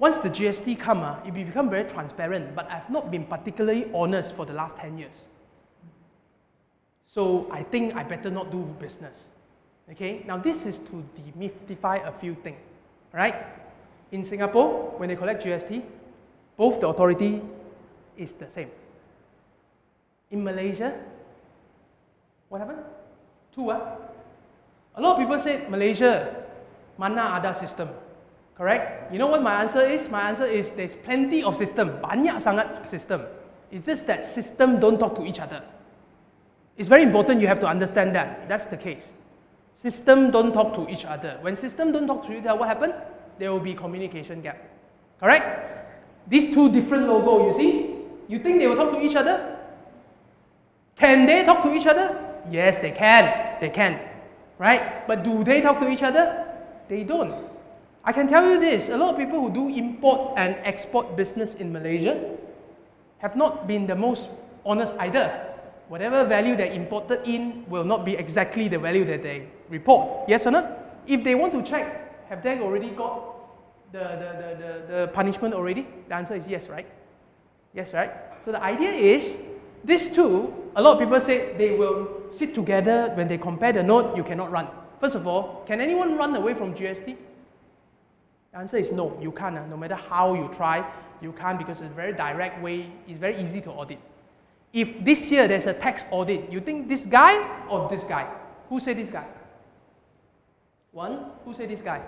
[SPEAKER 1] once the GST come, it will become very transparent, but I've not been particularly honest for the last 10 years. So I think I better not do business. Okay, now this is to demystify a few things, right? In Singapore, when they collect GST, both the authority is the same. In Malaysia, what happened? Two, A lot of people say, Malaysia, mana ada system. Correct? You know what my answer is? My answer is there's plenty of system. Banyak sangat system. It's just that system don't talk to each other. It's very important you have to understand that. That's the case. System don't talk to each other. When system don't talk to each other, what happened? There will be communication gap. Correct? These two different logos, you see? You think they will talk to each other? Can they talk to each other? Yes, they can. They can. Right? But do they talk to each other? They don't. I can tell you this, a lot of people who do import and export business in Malaysia have not been the most honest either. Whatever value they imported in will not be exactly the value that they report. Yes or not? If they want to check, have they already got the punishment already? The answer is yes, right? Yes, right? So the idea is, these two, a lot of people say they will sit together. When they compare the note, you cannot run. First of all, can anyone run away from GST? The answer is no, you can't. No matter how you try, you can't, because it's a very direct way, it's very easy to audit. If this year there's a tax audit, you think this guy or this guy? Who say this guy? One, who say this guy?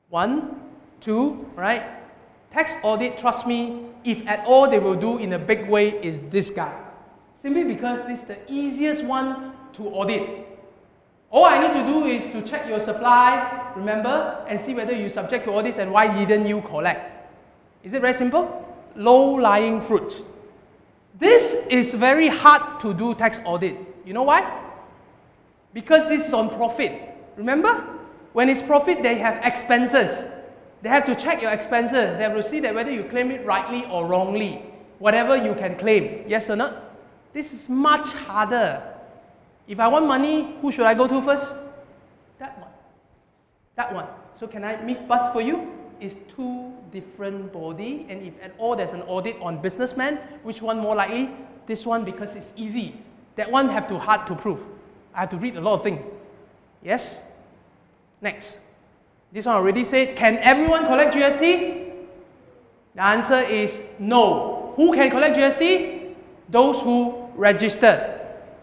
[SPEAKER 1] One, two, right? Tax audit, trust me, if at all they will do in a big way is this guy. Simply because this is the easiest one to audit. All I need to do is to check your supply, remember, and see whether you're subject to audits and why didn't you collect. Is it very simple? Low-lying fruits. This is very hard to do tax audit. You know why? Because this is on profit. Remember? When it's profit, they have expenses. They have to check your expenses. They have to see that whether you claim it rightly or wrongly. Whatever you can claim. Yes or not? This is much harder. If I want money, who should I go to first? That one. That one. So can I myth bust for you? It's two different body, and if at all there's an audit on businessman, which one more likely? This one, because it's easy. That one have to hard to prove. I have to read a lot of things. Yes? Next. This one already said, can everyone collect GST? The answer is no. Who can collect GST? Those who registered.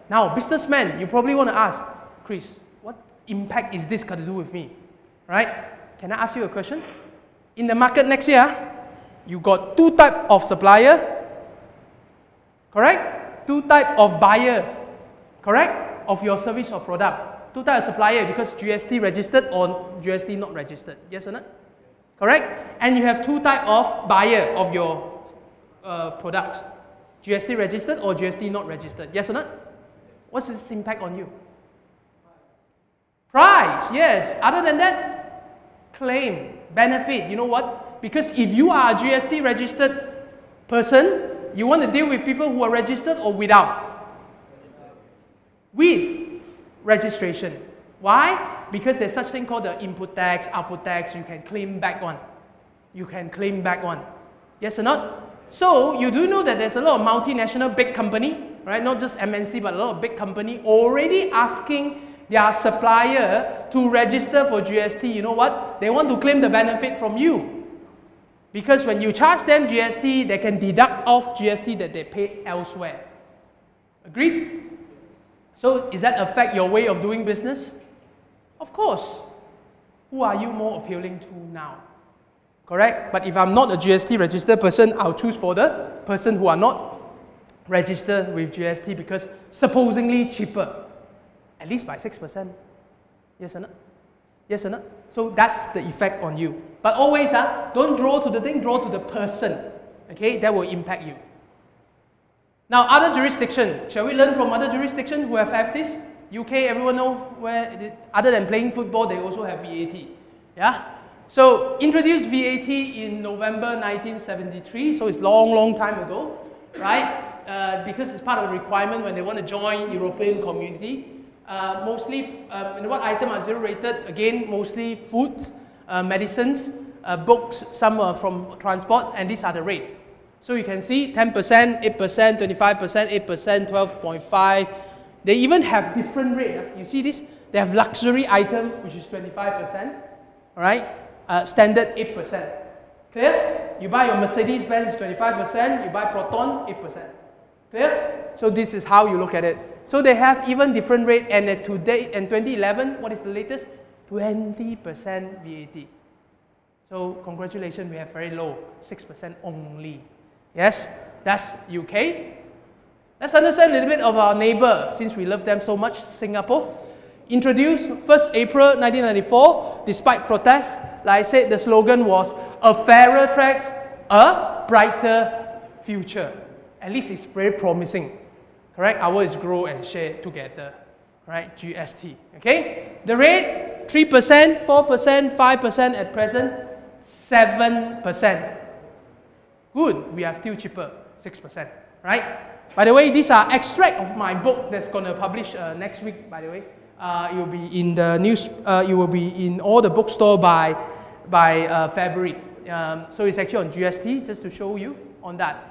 [SPEAKER 1] Now, businessmen, you probably want to ask, Chris, what impact is this got to do with me? Right? Can I ask you a question? In the market next year, you got two types of supplier, correct? Two types of buyer, correct? Of your service or product. Two types of supplier because GST registered or GST not registered. Yes or not? Correct? And you have two types of buyer of your products. GST registered or GST not registered. Yes or not? What's its impact on you? Price, yes. Other than that, claim, benefit. You know what? Because if you are a GST registered person, you want to deal with people who are registered or without? With registration. Why? Because there's such thing called the input tax, output tax. You can claim back one. You can claim back one. Yes or not? So you do know that there's a lot of multinational big company, right? Not just MNC, but a lot of big company already asking their supplier to register for GST. You know what? They want to claim the benefit from you. Because when you charge them GST, they can deduct off GST that they pay elsewhere. Agreed? So does that affect your way of doing business? Of course. Who are you more appealing to now? Correct? But if I'm not a GST registered person, I'll choose for the person who are not registered with GST because supposedly cheaper. At least by 6%. Yes or not? Yes or not? So that's the effect on you. But always, don't draw to the thing, draw to the person. Okay? That will impact you. Now, other jurisdiction. Shall we learn from other jurisdiction who have this? UK, everyone know where, other than playing football, they also have VAT. Yeah? So, introduced VAT in November 1973, so it's long time ago, right? Because it's part of the requirement when they want to join European community. Mostly, what item are zero rated? Again, mostly food, medicines, books, some are from transport, and these are the rate. So you can see 10%, 8%, 25%, 8%, 12.5. They even have different rate. You see this? They have luxury item, which is 25%, all right? Standard 8%. Clear? You buy your Mercedes-Benz 25%, you buy Proton 8%. Clear? So this is how you look at it. So they have even different rate, and at today, in 2011, what is the latest? 20% VAT. So congratulations, we have very low, 6% only. Yes, that's UK. Let's understand a little bit of our neighbor, since we love them so much, Singapore. Introduced 1st April 1994, despite protests. Like I said, the slogan was, a fairer tracks, a brighter future. At least it's very promising. Correct? Ours is grow and share together. Right? GST. Okay? The rate, 3%, 4%, 5% at present, 7%. Good. We are still cheaper, 6%. Right? By the way, these are extract of my book that's going to publish next week, by the way. It will be in the news, it will be in all the bookstore by February. So it's actually on GST, just to show you on that.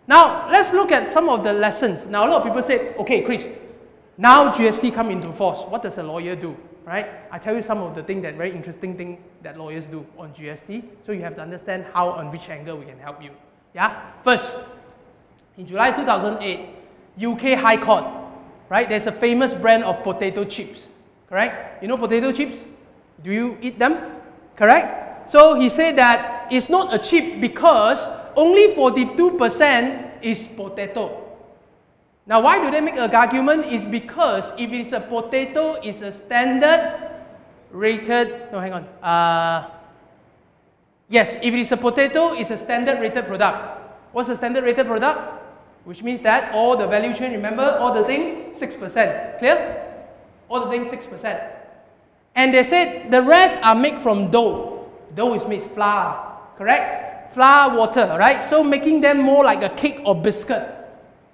[SPEAKER 1] Now, let's look at some of the lessons. Now, a lot of people say, okay, Chris, now GST come into force. What does a lawyer do? Right? I tell you some of the things that very interesting thing that lawyers do on GST. So you have to understand how, on which angle we can help you. Yeah? First, in July 2008, UK High Court, right? There's a famous brand of potato chips. Correct? You know potato chips? Do you eat them? Correct? So he said that it's not a chip because only 42% is potato. Now, why do they make an argument? It's because if it's a potato, it's a standard rated, no, hang on. Yes, if it is a potato, it's a standard rated product. What's the standard rated product? Which means that all the value chain, remember, all the thing, 6%. Clear? All the things, 6%. And they said the rest are made from dough. Dough is made flour, correct? Flour, water, right? So making them more like a cake or biscuit.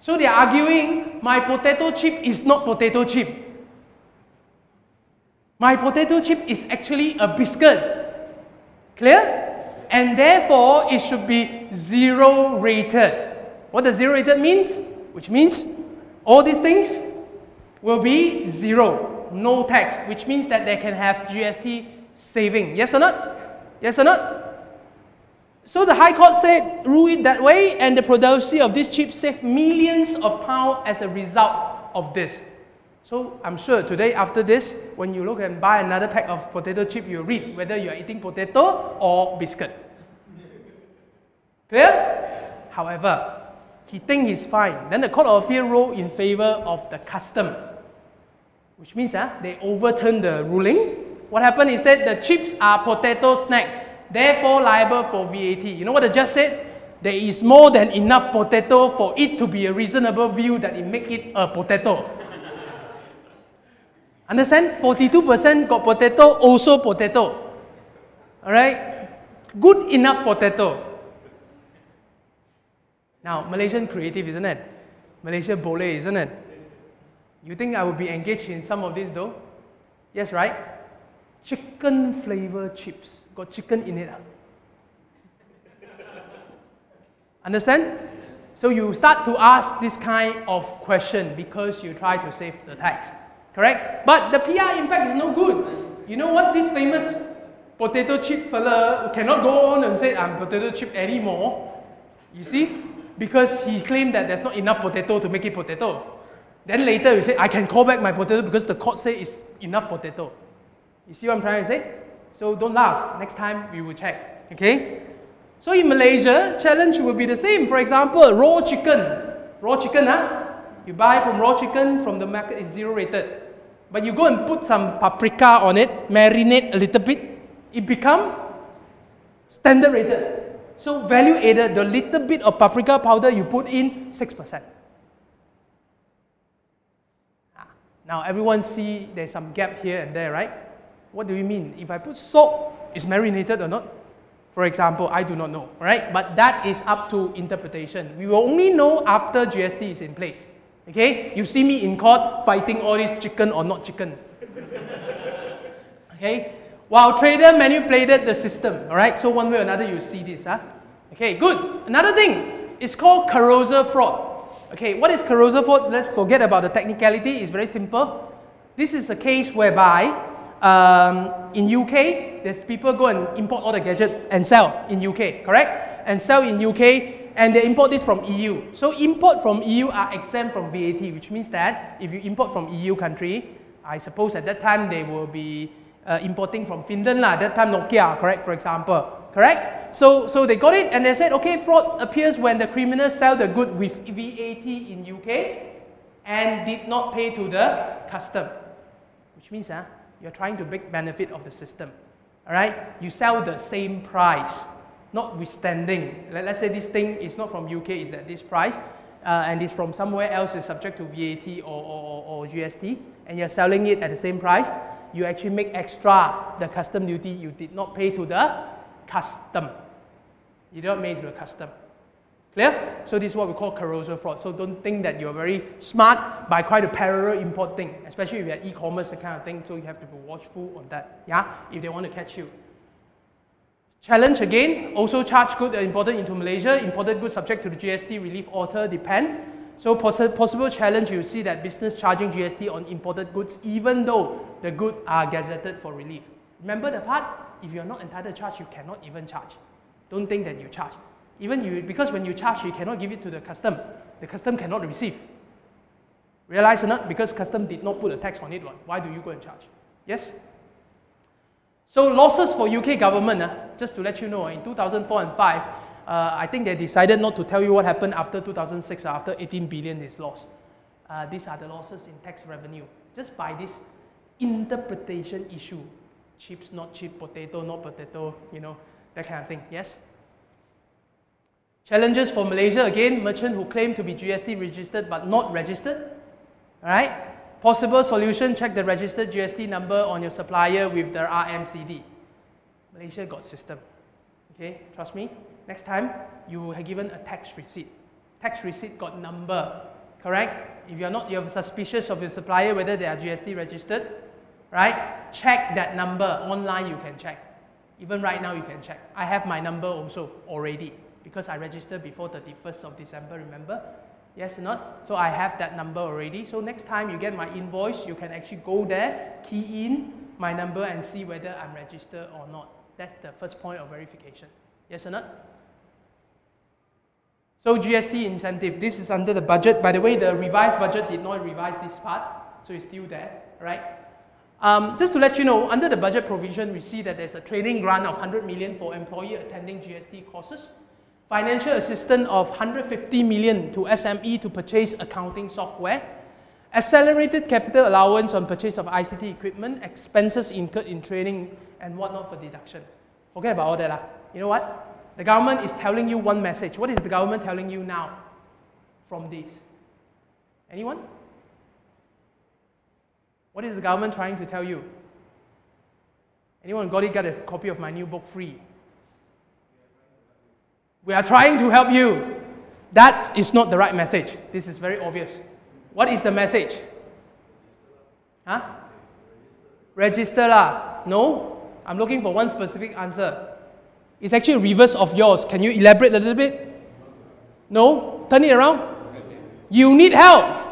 [SPEAKER 1] So they are arguing, my potato chip is not potato chip. My potato chip is actually a biscuit. Clear? And therefore, it should be 0 rated. What does 0 rated means? Which means all these things will be 0, no tax, which means that they can have GST saving. Yes or not? Yes or not? So the High Court said, rule it that way, and the producer of this chip saved millions of pounds as a result of this. So I'm sure today after this, when you look and buy another pack of potato chip, you read whether you are eating potato or biscuit. Clear? However, he thinks he's fine. Then the Court of Appeal ruled in favor of the custom, which means they overturned the ruling. What happened is that the chips are potato snack, therefore liable for VAT. You know what the judge said? There is more than enough potato for it to be a reasonable view that it make it a potato. Understand? 42% got potato, also potato. Alright? Good enough potato. Now, Malaysian creative, isn't it? Malaysia boleh, isn't it? You think I would be engaged in some of this though? Yes, right? Chicken flavor chips. Got chicken in it. Understand? So you start to ask this kind of question because you try to save the tax. Correct? But the PR impact is no good. You know what? This famous potato chip fella cannot go on and say, I'm potato chip anymore. You see? Because he claimed that there's not enough potato to make it potato. Then later you say, I can call back my potato because the court says it's enough potato. You see what I'm trying to say? So don't laugh. Next time we will check. Okay? So in Malaysia, challenge will be the same. For example, raw chicken. Raw chicken, you buy from raw chicken from the market is 0 rated. But you go and put some paprika on it, marinate a little bit, it become standard rated. So value added, the little bit of paprika powder you put in, 6%. Now everyone see there's some gap here and there, right? What do you mean? If I put salt, is marinated or not? For example, I do not know, right? But that is up to interpretation. We will only know after GST is in place. Okay? You see me in court fighting all this chicken or not chicken. Okay? While trader manipulated the system, alright? So one way or another you see this, Okay, good. Another thing, it's called carousel fraud. Okay, what is carousel fraud? Let's forget about the technicality, it's very simple. This is a case whereby in UK, there's people go and import all the gadgets and sell in UK, correct? And sell in UK, and they import this from EU. So import from EU are exempt from VAT, which means that if you import from EU country, I suppose at that time they will be importing from Finland lah. That time Nokia, correct? For example, correct? So they got it and they said, okay, fraud appears when the criminals sell the good with VAT in UK and did not pay to the custom, which means you're trying to make benefit of the system. All right, you sell the same price, notwithstanding. Let's say this thing is not from UK, it's at this price, and it's from somewhere else, is subject to VAT or GST, and you're selling it at the same price. You actually make extra the custom duty you did not pay to the custom. You did not pay to the custom. Clear? So this is what we call carousel fraud. So don't think that you're very smart by trying to parallel import thing, especially if you're e-commerce, that kind of thing. So you have to be watchful on that, yeah, if they want to catch you. Challenge again, also charge goods imported into Malaysia. Imported goods subject to the GST relief order depend. So possible challenge, you see that business charging GST on imported goods even though the goods are gazetted for relief. Remember the part? If you're not entitled to charge, you cannot even charge. Don't think that you charge. Because when you charge, you cannot give it to the custom. The custom cannot receive. Realize or not? Because custom did not put a tax on it. Why do you go and charge? Yes? So losses for UK government, just to let you know, in 2004 and 5, I think they decided not to tell you what happened after 2006, after 18 billion is lost. These are the losses in tax revenue. Just by this interpretation issue. Chips, not cheap, potato, not potato, you know, that kind of thing. Yes? Challenges for Malaysia, again, merchant who claim to be GST registered but not registered. Alright? Possible solution, check the registered GST number on your supplier with the RMCD. Malaysia got system. Okay, trust me. Next time, you are given a tax receipt. Tax receipt got number, correct? If you're suspicious of your supplier whether they are GST registered, right? Check that number. Online you can check. Even right now you can check. I have my number also already, because I registered before 31st of December, remember? Yes or not? So I have that number already. So next time you get my invoice, you can actually go there, key in my number and see whether I'm registered or not. That's the first point of verification. Yes or not? So GST incentive, this is under the budget. By the way, the revised budget did not revise this part, so it's still there, right? Just to let you know, under the budget provision, we see that there's a training grant of 100 million for employee attending GST courses. Financial assistance of 150 million to SME to purchase accounting software. Accelerated capital allowance on purchase of ICT equipment, expenses incurred in training and whatnot for deduction. Forget about all that. You know what? The government is telling you one message. What is the government telling you now from this? Anyone? What is the government trying to tell you? Anyone got a copy of my new book free? We are trying to help you. That is not the right message. This is very obvious. What is the message? Huh? Register lah. No? I'm looking for one specific answer. It's actually a reverse of yours. Can you elaborate a little bit? No? Turn it around. You need help.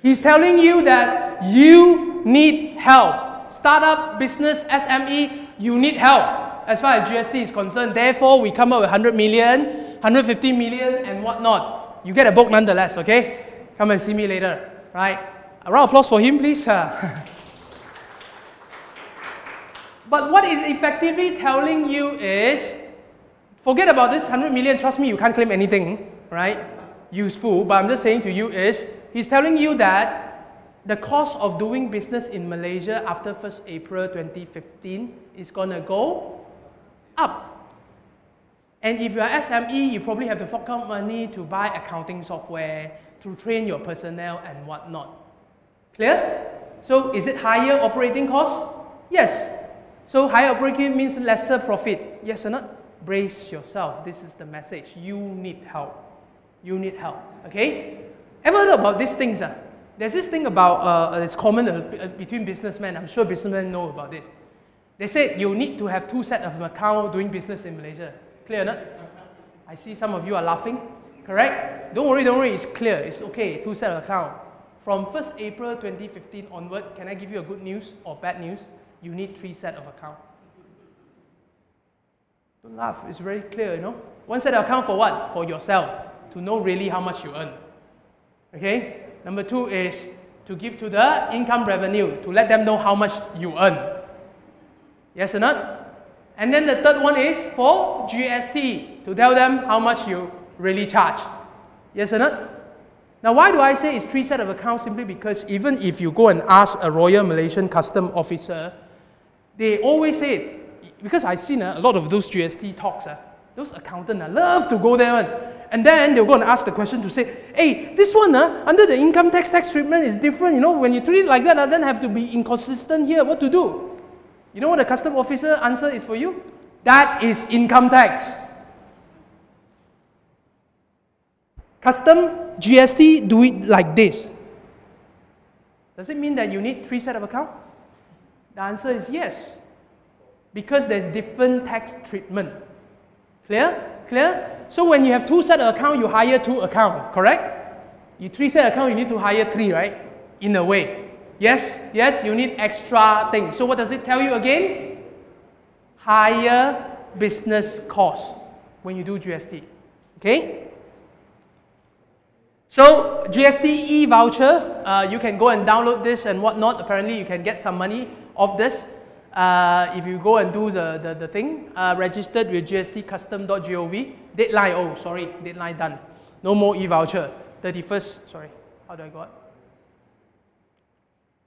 [SPEAKER 1] He's telling you that you need help. Startup, business, SME, you need help as far as GST is concerned. Therefore, we come up with 100 million, 150 million and whatnot. You get a book nonetheless, okay? Come and see me later, right? A round of applause for him, please. But what it's effectively telling you is, forget about this 100 million, trust me, you can't claim anything, right? Useful, but I'm just saying to you is, he's telling you that the cost of doing business in Malaysia after 1st April 2015 is gonna go up. And if you're SME, you probably have to fork out money to buy accounting software, to train your personnel and whatnot. Clear? So is it higher operating costs? Yes. So higher operating means lesser profit. Yes or not? Brace yourself. This is the message. You need help. You need help. Okay? Ever heard about these things? There's this thing about, it's common between businessmen. I'm sure businessmen know about this. They said you need to have 2 sets of account doing business in Malaysia. Clear or not? I see some of you are laughing. Correct? Don't worry, it's clear. It's okay, 2 sets of account. From 1st April 2015 onward, can I give you a good news or bad news? you need 3 sets of account. Don't laugh, it's very clear, you know. 1 set of account for what? For yourself, to know really how much you earn. Okay? Number 2 is to give to the income revenue, to let them know how much you earn. Yes or not? And then the third one is for GST, to tell them how much you really charge. Yes or not? Now, why do I say it's 3 sets of accounts? Simply because even if you go and ask a Royal Malaysian Custom officer, they always say it. Because I've seen a lot of those GST talks, those accountants love to go there. And then they'll go and ask the question to say, hey, this one under the income tax treatment is different. You know, when you treat it like that, I then have to be inconsistent here. What to do? You know what the custom officer answer is for you? That is income tax. Custom, GST, do it like this. Does it mean that you need 3 sets of account? The answer is yes. Because there's different tax treatment. Clear? Clear? So when you have 2 sets of account, you hire 2 account, correct? You 3 sets of account, you need to hire 3, right? In a way. Yes, yes, you need extra things. So what does it tell you again? Higher business cost when you do GST. Okay? So GST e-voucher, you can go and download this and whatnot. Apparently you can get some money off this if you go and do the thing. Registered with gstcustom.gov. Deadline, oh sorry, deadline done. No more e-voucher. 31st, sorry, how do I go out?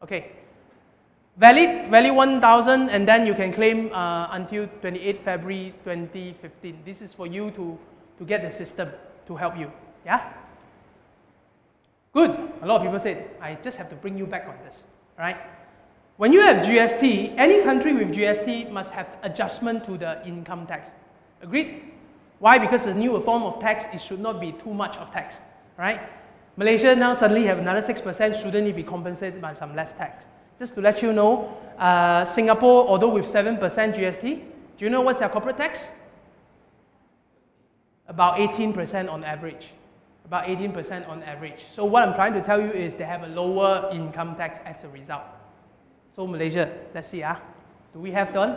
[SPEAKER 1] Okay. Valid 1,000 and then you can claim until 28 February 2015. This is for you to get the system to help you. Yeah? Good. A lot of people said, I just have to bring you back on this. Right? When you have GST, any country with GST must have adjustment to the income tax. Agreed? Why? Because the newer form of tax, it should not be too much of tax. Right? Malaysia now suddenly have another 6%, shouldn't it be compensated by some less tax? Just to let you know, Singapore, although with 7% GST, do you know what's their corporate tax? About 18% on average. About 18% on average. So what I'm trying to tell you is they have a lower income tax as a result. So Malaysia, let's see, do we have done?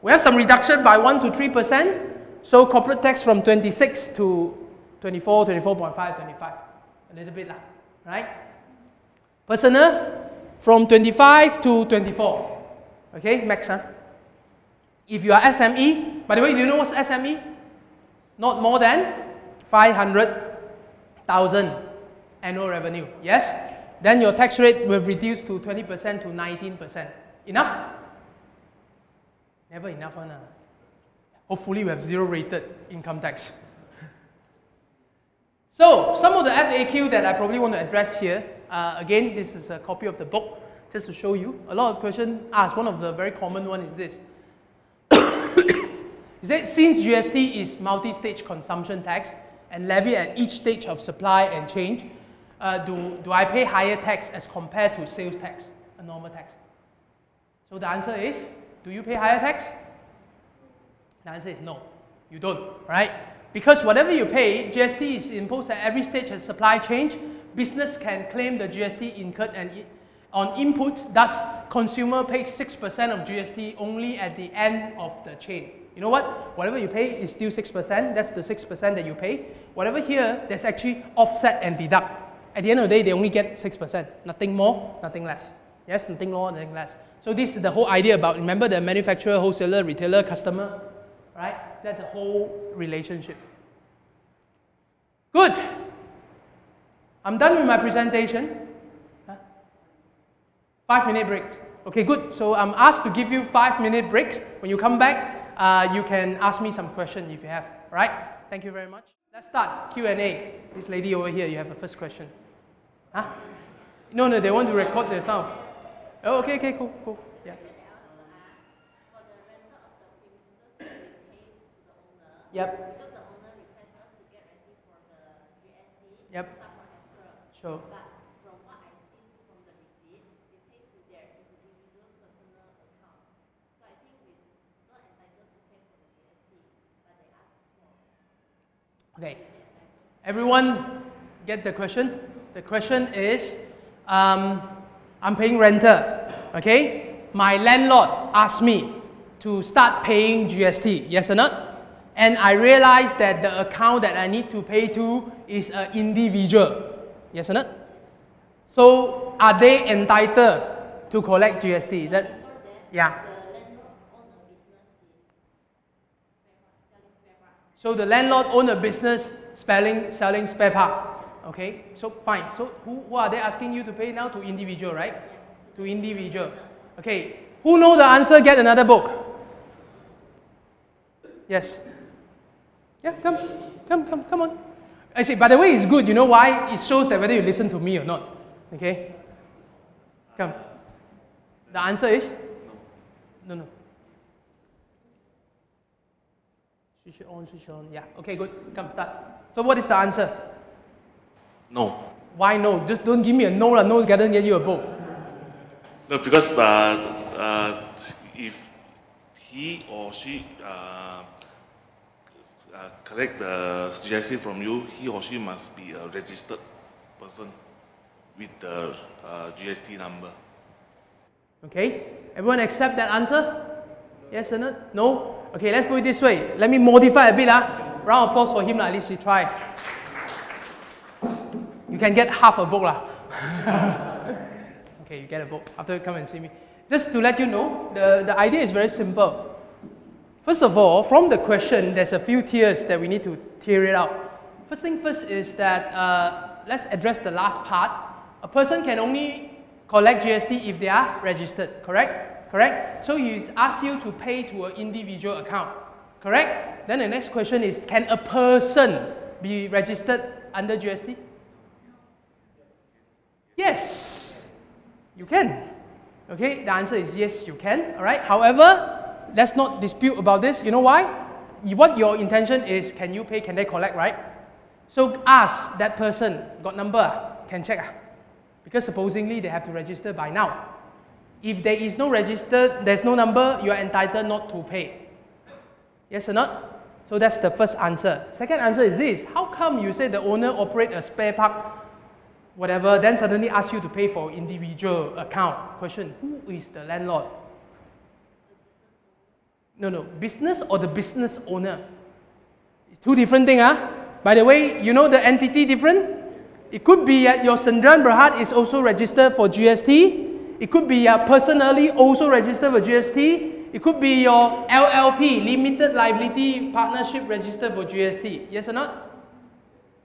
[SPEAKER 1] We have some reduction by 1 to 3%. So corporate tax from 26 to 24, 24.5, 25. A little bit, right? Personal, from 25 to 24. Okay, max, If you are SME, by the way, do you know what's SME? Not more than 500,000 annual revenue. Yes? Then your tax rate will reduce to 20% to 19%. Enough? Never enough, Hopefully we have 0 rated income tax. So, some of the FAQ that I probably want to address here, again, this is a copy of the book, just to show you. A lot of questions asked. One of the very common one is this. Is that since GST is multi-stage consumption tax and levied at each stage of supply and change, do I pay higher tax as compared to sales tax, a normal tax? So the answer is, do you pay higher tax? The answer is no, you don't, right? Because whatever you pay, GST is imposed at every stage of supply change. Business can claim the GST incurred on inputs, thus consumer pays 6% of GST only at the end of the chain. You know what? Whatever you pay is still 6%, that's the 6% that you pay. Whatever here, there's actually offset and deduct. At the end of the day, they only get 6%, nothing more, nothing less. Yes, nothing more, nothing less. So this is the whole idea about, remember the manufacturer, wholesaler, retailer, customer, right? That's the whole relationship. Good. I'm done with my presentation. 5-minute break. Okay, good. So I'm asked to give you 5-minute breaks. When you come back, you can ask me some questions if you have. All right? Thank you very much. Let's start Q&A. This lady over here, you have a first question. No, they want to record the sound. Oh, okay, cool. Yeah. Yep.
[SPEAKER 2] Because the owner requests us to get ready for the GST.
[SPEAKER 1] Yep.
[SPEAKER 2] Start from after.
[SPEAKER 1] Sure.
[SPEAKER 2] But from what I see from the receipt, we pay to their individual personal account. So I think we're not entitled to pay for the GST, but they ask for.
[SPEAKER 1] Okay. Everyone get the question? The question is, I'm paying renter. Okay. My landlord asked me to start paying GST, yes or not? And I realized that the account that I need to pay to is an individual, yes or not? So are they entitled to collect GST? Is that? Yeah. So the landlord own a business selling spare part. Okay, so fine. So who are they asking you to pay now? To individual, right? To individual. Okay, who know the answer, get another book. Yes. Yeah, come on. I say, by the way, it's good. You know why? It shows that whether you listen to me or not. Okay? Come. The answer is? No. Switch on. Yeah. Okay, good. Come, start. So what is the answer?
[SPEAKER 3] No.
[SPEAKER 1] Why no? Just don't give me a no. No doesn't get you a book.
[SPEAKER 3] No, because if he or she collect the GST from you, he or she must be a registered person with the GST number.
[SPEAKER 1] Okay. Everyone accept that answer? Yes or no? No? Okay, let's put it this way. Let me modify a bit. Round of applause for him. At least he tried. You can get half a book. Okay, you get a book. After you come and see me. Just to let you know, the idea is very simple. First of all, from the question, there's a few tiers that we need to tier it out. First thing first is that, let's address the last part. A person can only collect GST if they are registered, correct? Correct? So he asks you to pay to an individual account, correct? Then the next question is, can a person be registered under GST? Yes, you can. Okay, the answer is yes, you can. All right. However, let's not dispute about this. You know why? What your intention is, can you pay, can they collect, right? So ask that person, got number, can check. Because supposedly they have to register by now. If there is no registered, there's no number, you are entitled not to pay. Yes or not? So that's the first answer. Second answer is this. How come you say the owner operate a spare park, whatever, then suddenly ask you to pay for individual account? Question, who is the landlord? No. Business or the business owner? It's two different things. By the way, you know the entity different? It could be that your Sendran Berhad is also registered for GST. It could be personally also registered for GST. It could be your LLP, Limited Liability Partnership, registered for GST. Yes or not?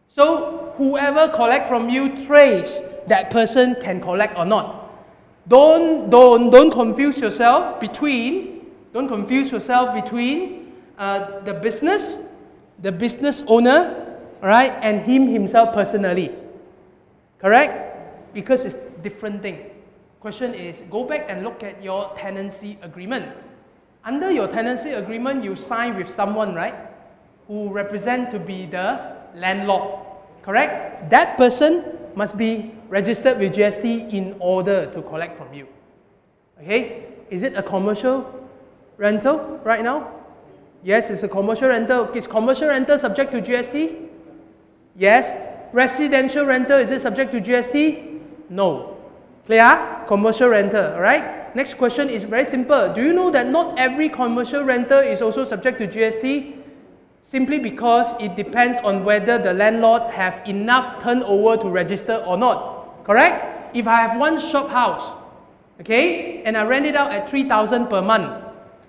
[SPEAKER 1] So whoever collect from you, trace that person can collect or not. Don't confuse yourself between the business owner, right, and himself personally. Correct? Because it's different thing. Question is, go back and look at your tenancy agreement. Under your tenancy agreement, you sign with someone, right, who represent to be the landlord. Correct? That person must be registered with GST in order to collect from you. Okay? Is it a commercial rental right now? Yes, it's a commercial rental. Is commercial rental subject to GST? Yes. Residential rental, is it subject to GST? No. Clear? Commercial rental, alright? Next question is very simple. Do you know that not every commercial rental is also subject to GST? Simply because it depends on whether the landlord have enough turnover to register or not. Correct? If I have one shop house, okay, and I rent it out at 3,000 per month,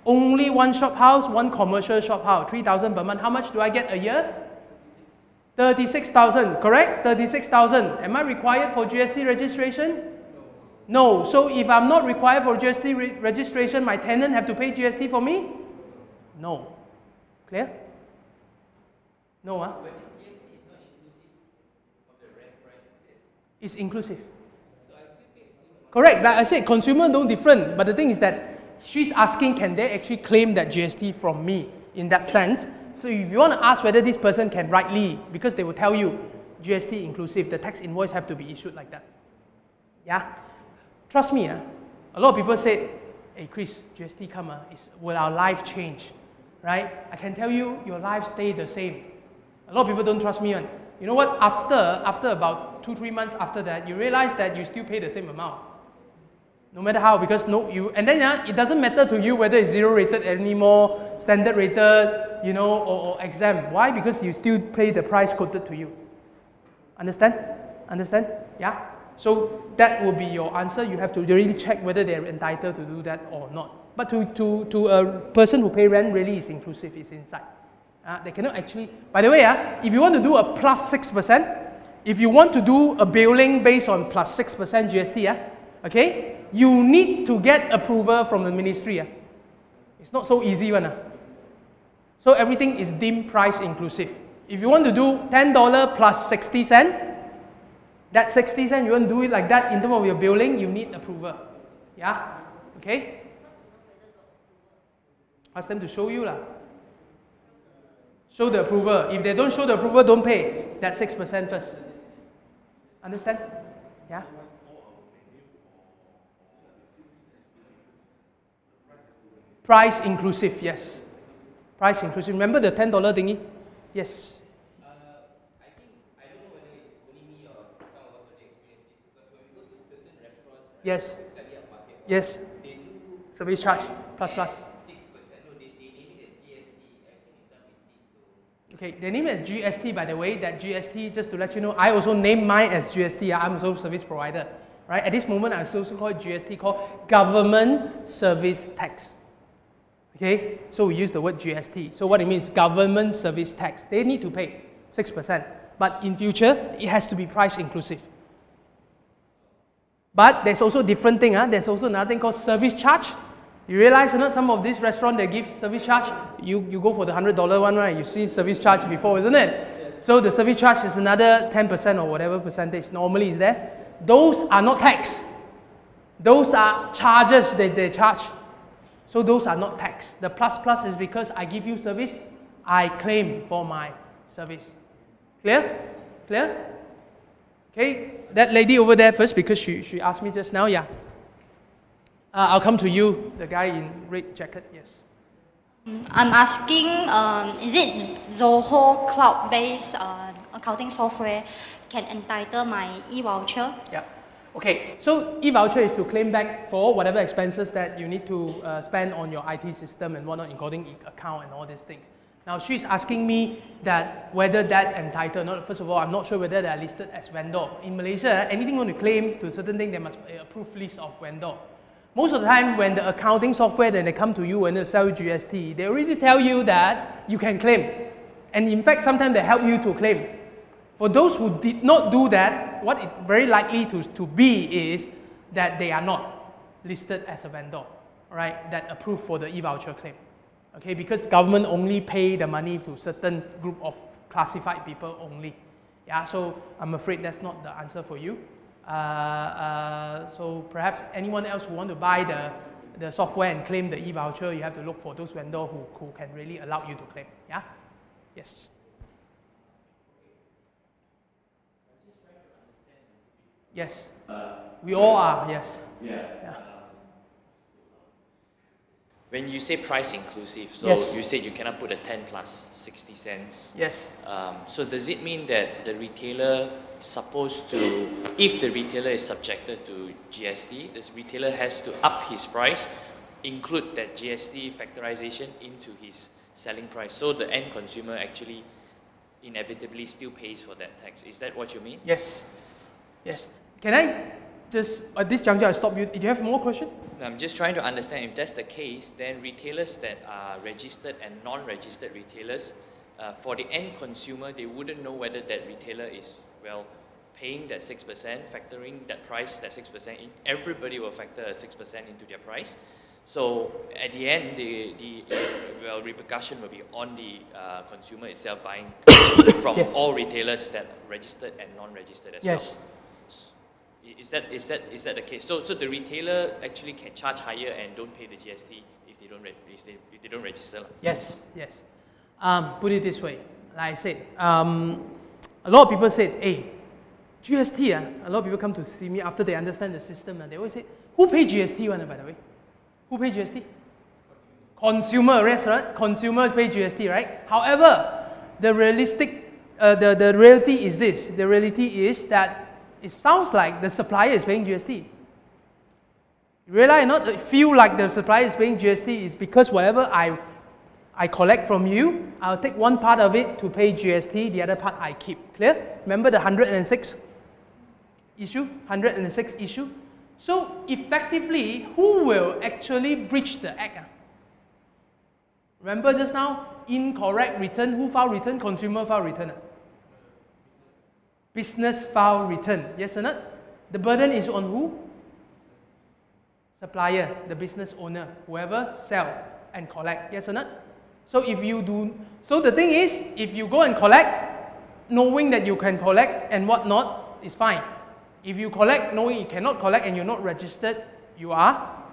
[SPEAKER 1] only one shop house, one commercial shop house, 3,000 per month, how much do I get a year? 36,000, correct? 36,000. Am I required for GST registration? No. So if I'm not required for GST registration, my tenant have to pay GST for me? No. Clear? No, huh?
[SPEAKER 4] But this GST is not inclusive of the rent price, is it?
[SPEAKER 1] It's inclusive.
[SPEAKER 4] So I still pay the same.
[SPEAKER 1] Correct. Like I said, consumer don't different. But the thing is that she's asking, can they actually claim that GST from me in that sense? So if you want to ask whether this person can rightly, because they will tell you GST inclusive, the tax invoice have to be issued like that. Yeah? Trust me, a lot of people say, hey Chris, GST come, will our life change? Right? I can tell you, your life stay the same. A lot of people don't trust me. You know what? After about 2-3 months after that, you realize that you still pay the same amount. No matter how, because and then it doesn't matter to you whether it's 0 rated anymore, standard rated, you know, or exam. Why? Because you still pay the price quoted to you. Understand? Understand? Yeah? So that will be your answer. You have to really check whether they're entitled to do that or not. But to a person who pay rent, really is inclusive, it's inside. They cannot actually, by the way, if you want to do a plus 6%, if you want to do a billing based on plus 6% GST, okay, you need to get approval from the ministry. It's not so easy one. So everything is deemed price inclusive. If you want to do $10 plus 60 cents, that 60 cents, you want to do it like that in terms of your billing, you need approval. Yeah? Okay? Ask them to show you lah. Show the approval. If they don't show the approval, don't pay that 6% first. Understand? Yeah? Price inclusive, yes. Price inclusive. Remember the $10 thingy? Yes.
[SPEAKER 4] I think, I don't know whether it's only me or some of us already experienced this, because when we go to certain restaurants, right,
[SPEAKER 1] Yes.
[SPEAKER 4] study up market,
[SPEAKER 1] Yes.
[SPEAKER 4] they do
[SPEAKER 1] Service charge, plus.
[SPEAKER 4] 6%. No, they name it as GST. I've seen in some receipts. So
[SPEAKER 1] Okay, they name it as GST, by the way. That GST, just to let you know, I also name mine as GST. I'm also service provider. Right? At this moment, I also call it GST, called Government Service Tax. Okay, so we use the word GST. So what it means, government service tax. They need to pay 6%. But in future, it has to be price inclusive. But there's also a different thing. There's also another thing called service charge. You realize or not, some of these restaurants, they give service charge. You go for the $100 one, right? You see service charge before, isn't it? So the service charge is another 10% or whatever percentage normally is there. Those are not tax. Those are charges that they charge. So those are not tax. The plus is because I give you service, I claim for my service. Clear? Clear? Okay, that lady over there first, because she asked me just now, yeah. I'll come to you, the guy in red jacket, yes.
[SPEAKER 5] I'm asking, is it Zoho cloud-based accounting software can entitle my e-voucher?
[SPEAKER 1] Yeah. Okay, so e-voucher is to claim back for whatever expenses that you need to spend on your IT system and whatnot, including account and all these things. Now, she's asking me that whether that entitled, not, first of all, I'm not sure whether they are listed as vendor. In Malaysia, anything you want to claim to a certain thing, they must approve list of vendor. Most of the time, when the accounting software, then they come to you and they sell you GST, they already tell you that you can claim. And in fact, sometimes they help you to claim. For those who did not do that, what it very likely to be is that they are not listed as a vendor, right? That approved for the e-voucher claim. Okay, because government only pay the money to certain group of classified people only. Yeah, so I'm afraid that's not the answer for you. So perhaps anyone else who want to buy the software and claim the e-voucher, you have to look for those vendors who can really allow you to claim. Yeah? Yes. Yes. We all are, yes. Yeah.
[SPEAKER 6] When you say price inclusive, so
[SPEAKER 1] Yes.
[SPEAKER 6] you said you cannot put a 10 plus 60 cents.
[SPEAKER 1] Yes.
[SPEAKER 6] So does it mean that the retailer is supposed to, if the retailer is subjected to GST, this retailer has to up his price, include that GST factorization into his selling price, so the end consumer actually inevitably still pays for that tax. Is that what you mean?
[SPEAKER 1] Yes. Yes. Can I just, at this juncture, I stop you. Do you have more question?
[SPEAKER 6] I'm just trying to understand, if that's the case, then retailers that are registered and non-registered retailers, for the end consumer, they wouldn't know whether that retailer is, well, paying that 6%, factoring that price, that 6% in. Everybody will factor a 6% into their price. So at the end, the repercussion will be on the consumer itself buying from
[SPEAKER 1] Yes.
[SPEAKER 6] all retailers that are registered and non-registered as
[SPEAKER 1] Yes.
[SPEAKER 6] well. Is that the case? So the retailer actually can charge higher and don't pay the GST if they don't register.
[SPEAKER 1] Yes. Yes. Put it this way. Like I said, a lot of people said, hey, GST, a lot of people come to see me after they understand the system, and they always say, who pay GST one, by the way? Who pay GST? Consumer, right? Consumer pay GST, right? However, the reality is this. The reality is that it sounds like the supplier is paying GST. You realize or not? Feel like the supplier is paying GST is because whatever I collect from you, I'll take one part of it to pay GST, the other part I keep. Clear? Remember the 106 issue? 106 issue? So effectively, who will actually breach the act? Remember just now, incorrect return, who file return? Consumer file return. Business file return, yes or not? The burden is on who? Supplier, the business owner, whoever sell and collect, yes or not? So if you do, so the thing is, if you go and collect, knowing that you can collect and whatnot, is fine. If you collect knowing you cannot collect and you're not registered, you are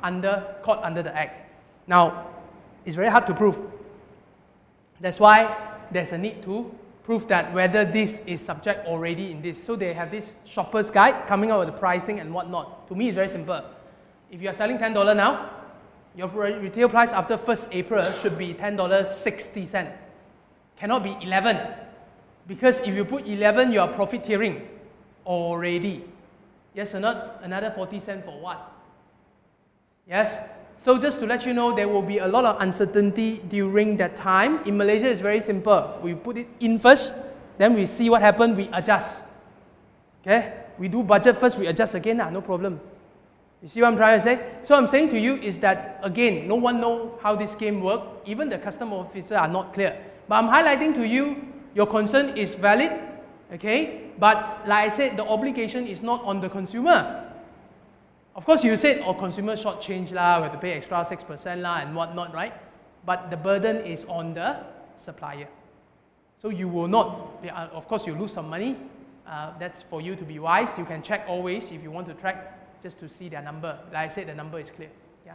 [SPEAKER 1] caught under the act. Now, it's very hard to prove. That's why there's a need to prove that whether this is subject already in this. So they have this shopper's guide coming out with the pricing and whatnot. To me, it's very simple. If you are selling $10 now, your retail price after 1st April should be $10.60. Cannot be 11. Because if you put 11, you are profiteering already. Yes or not? Another 40 cents for what? Yes? So just to let you know, there will be a lot of uncertainty during that time. In Malaysia, it's very simple. We put it in first, then we see what happens, we adjust. Okay? We do budget first, we adjust again, no problem. You see what I'm trying to say? So I'm saying to you is that, again, no one knows how this game works. Even the customer officer are not clear. But I'm highlighting to you, your concern is valid, okay? But like I said, the obligation is not on the consumer. Of course, you said, oh, consumer shortchange lah, we have to pay extra 6% lah and whatnot, right? But the burden is on the supplier. So you will not, of course, you lose some money. That's for you to be wise. You can check always if you want to track just to see their number. Like I said, the number is clear. Yeah.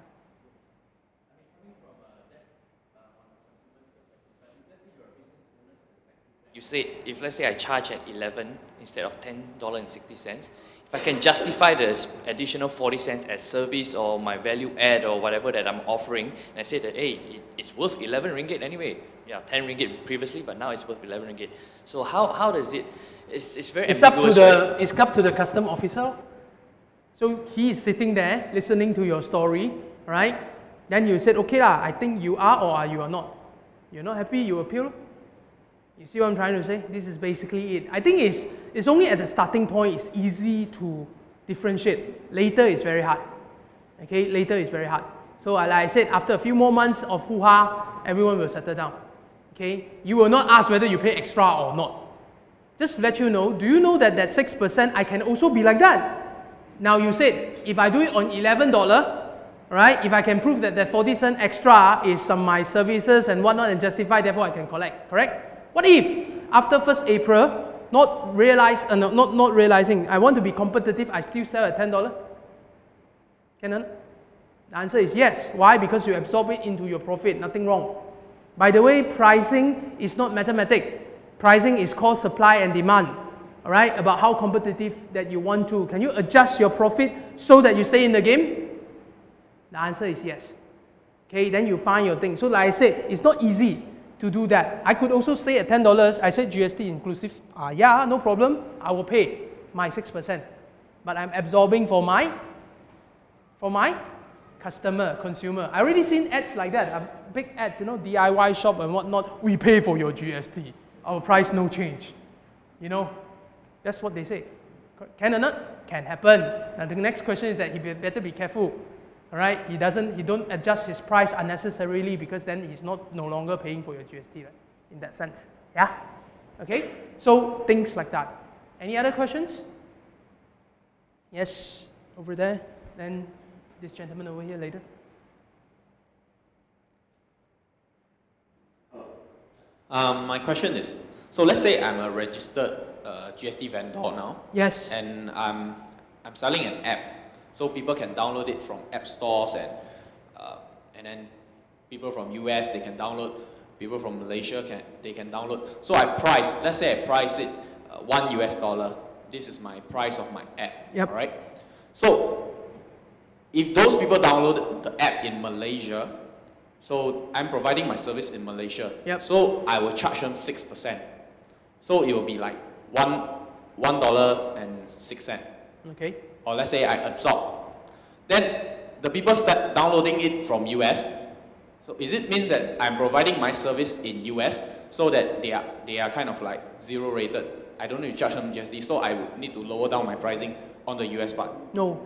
[SPEAKER 6] You said, if let's say I charge at 11 instead of $10.60, if I can justify the additional 40 cents as service or my value add or whatever that I'm offering, and I say that, hey, it's worth 11 ringgit anyway. Yeah, 10 ringgit previously, but now it's worth 11 ringgit. So how does it, it's very ambiguous, right?
[SPEAKER 1] It's up to the custom officer. So he is sitting there listening to your story, right? Then you said, okay lah, I think you are or you are not. You're not happy, you appeal. You see what I'm trying to say? This is basically it. I think it's only at the starting point, it's easy to differentiate. Later it's very hard. Okay, later it's very hard. So like I said, after a few more months of hoo-ha, everyone will settle down. Okay, you will not ask whether you pay extra or not. Just to let you know, do you know that that 6% I can also be like that? Now you said, if I do it on $11, right? If I can prove that that 40 cent extra is some my services and whatnot and justify, therefore I can collect, correct? What if after 1st April, not realizing I want to be competitive, I still sell at $10? Can I? The answer is yes. Why? Because you absorb it into your profit, nothing wrong. By the way, pricing is not mathematics. Pricing is called supply and demand. All right, about how competitive that you want to. Can you adjust your profit so that you stay in the game? The answer is yes. Okay, then you find your thing. So like I said, it's not easy to do that. I could also stay at $10. I said GST inclusive. Yeah, no problem. I will pay my 6%. But I'm absorbing for my consumer. I already seen ads like that. Big ads, you know, DIY shop and whatnot. We pay for your GST. Our price no change. You know. That's what they say. Can or not? Can happen. Now the next question is that he better be careful. All right? He don't adjust his price unnecessarily because then he's no longer paying for your GST, right? In that sense. Yeah? Okay? So things like that. Any other questions? Yes, over there. Then this gentleman over here later.
[SPEAKER 7] My question is, so let's say I'm a registered GST vendor now.
[SPEAKER 1] Yes.
[SPEAKER 7] And I'm selling an app, so people can download it from app stores, and then people from US they can download, people from Malaysia they can download. So let's say I price it $1. This is my price of my app.
[SPEAKER 1] Yep.
[SPEAKER 7] All right. So if those people download the app in Malaysia, so I'm providing my service in Malaysia.
[SPEAKER 1] Yep.
[SPEAKER 7] So I will charge them 6%. So it will be like $1.06.
[SPEAKER 1] Okay.
[SPEAKER 7] Or let's say I absorb. Then the people downloading it from US. So is it means that I'm providing my service in US so that they are kind of like zero rated? I don't need to charge them GST, so I would need to lower down my pricing on the US part.
[SPEAKER 1] No,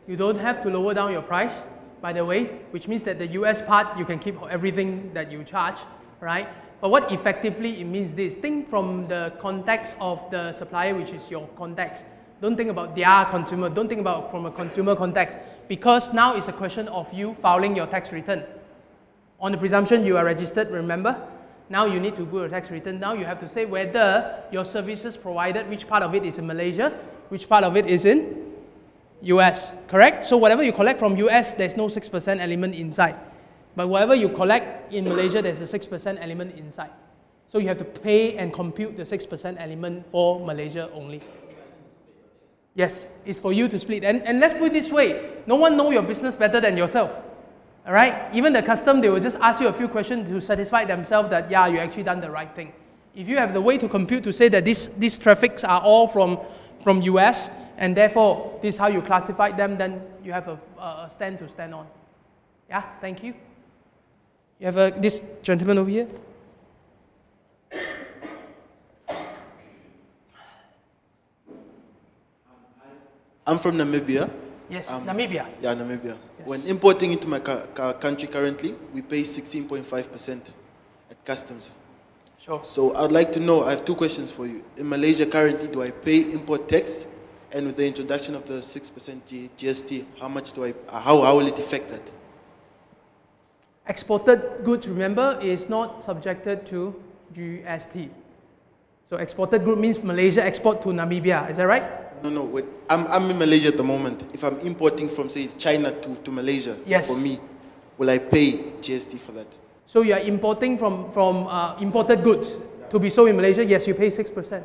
[SPEAKER 1] you don't have to lower down your price, by the way, which means that the US part, you can keep everything that you charge, right? But what effectively it means this, think from the context of the supplier, which is your context. Don't think about their consumer, don't think about from a consumer context, because now it's a question of you filing your tax return. On the presumption you are registered, remember? Now you need to do a tax return. Now you have to say whether your services provided, which part of it is in Malaysia, which part of it is in US, correct? So whatever you collect from US, there's no 6% element inside. But whatever you collect in Malaysia, there's a 6% element inside. So you have to pay and compute the 6% element for Malaysia only. Yes, it's for you to split. And let's put it this way, no one knows your business better than yourself. All right? Even the custom, they will just ask you a few questions to satisfy themselves that, yeah, you actually done the right thing. If you have the way to compute to say that these traffics are all from US, and therefore this is how you classify them, then you have a stand to stand on. Yeah, thank you. You have this gentleman over here.
[SPEAKER 8] I'm from Namibia.
[SPEAKER 1] Yes, Namibia.
[SPEAKER 8] Yeah, Namibia.
[SPEAKER 1] Yes.
[SPEAKER 8] When importing into my country currently, we pay 16.5% at customs.
[SPEAKER 1] Sure.
[SPEAKER 8] So I'd like to know, I have two questions for you. In Malaysia currently, do I pay import tax? And with the introduction of the 6% GST, how much do how will it affect that?
[SPEAKER 1] Exported goods, remember, is not subjected to GST. So exported good means Malaysia export to Namibia, is that right?
[SPEAKER 8] No, wait. I'm in Malaysia at the moment. If I'm importing from, say, China to Malaysia,
[SPEAKER 1] yes, for
[SPEAKER 8] me, will I pay GST for that?
[SPEAKER 1] So you are importing from imported goods to be sold in Malaysia, yes, you pay 6%.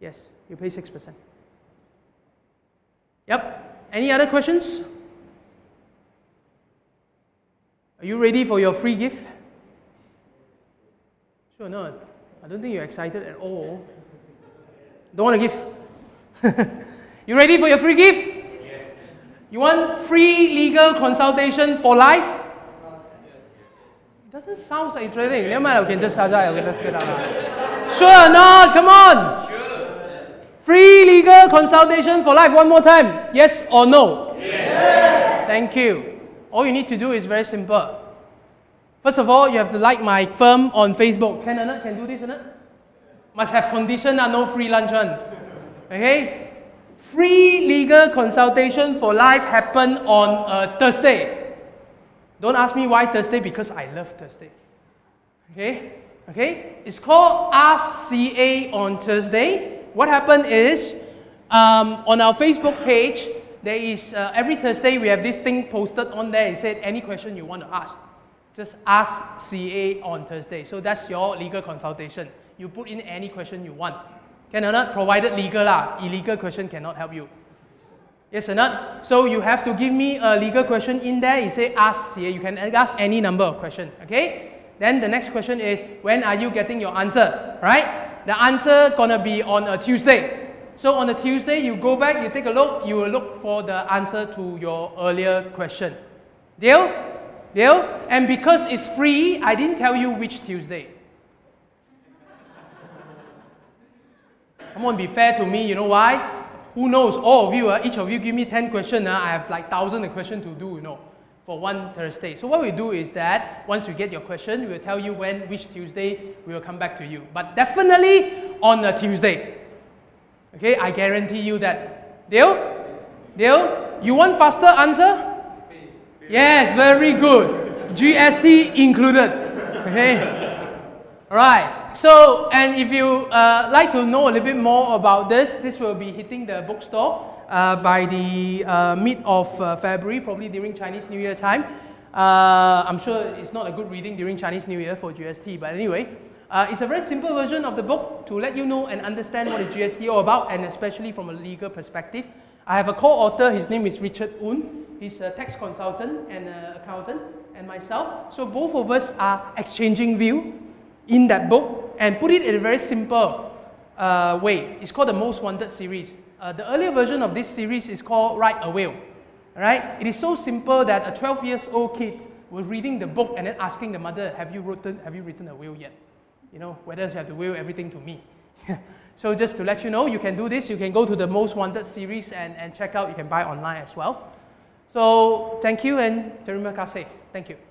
[SPEAKER 1] Yes, you pay 6%. Yep. Any other questions? Are you ready for your free gift? Sure not. I don't think you're excited at all. Don't want to give? You ready for your free gift? Yes. You want free legal consultation for life? It doesn't sound so interesting. Never mind, we can just let's get out. Sure or not? Come on. Sure. Free legal consultation for life. One more time. Yes or no? Yes. Thank you. All you need to do is very simple. First of all, you have to like my firm on Facebook. Can do this, Anna? Must have condition, no free lunch one. Okay? Free legal consultation for life happen on a Thursday. Don't ask me why Thursday, because I love Thursday. Okay? Okay? It's called Ask CA on Thursday. What happened is, on our Facebook page, there is, every Thursday we have this thing posted on there. It said, any question you want to ask, just ask CA on Thursday. So that's your legal consultation. You put in any question you want. Can or not? Provided legal lah. Illegal question cannot help you. Yes or not? So you have to give me a legal question in there. You say ask CA. You can ask any number of questions. Okay? Then the next question is, when are you getting your answer? Right? The answer gonna be on a Tuesday. So on a Tuesday, you go back, you take a look, you will look for the answer to your earlier question. Deal? Deal? And because it's free, I didn't tell you which Tuesday. Come on, be fair to me, you know why? Who knows? All of you, each of you give me 10 questions, I have like thousands of questions to do, you know, for one Thursday. So what we do is that, once you get your question, we will tell you which Tuesday we will come back to you. But definitely on a Tuesday. Okay, I guarantee you that. Deal? Deal? You want faster answer? Yes, very good. GST included. Okay? Alright. So, and if you like to know a little bit more about this will be hitting the bookstore by the mid of February, probably during Chinese New Year time. I'm sure it's not a good reading during Chinese New Year for GST, but anyway, it's a very simple version of the book to let you know and understand what is GST all about, and especially from a legal perspective. I have a co-author, his name is Richard Un. He's a tax consultant and an accountant, and myself. So both of us are exchanging view in that book, and put it in a very simple way. It's called the Most Wanted series. The earlier version of this series is called Write a Will. All right? It is so simple that a 12-year-old kid was reading the book and then asking the mother, have you written a will yet? You know, whether you have to will everything to me. So just to let you know, you can do this. You can go to the Most Wanted series and check out. You can buy online as well. So thank you and terima kasih. Thank you.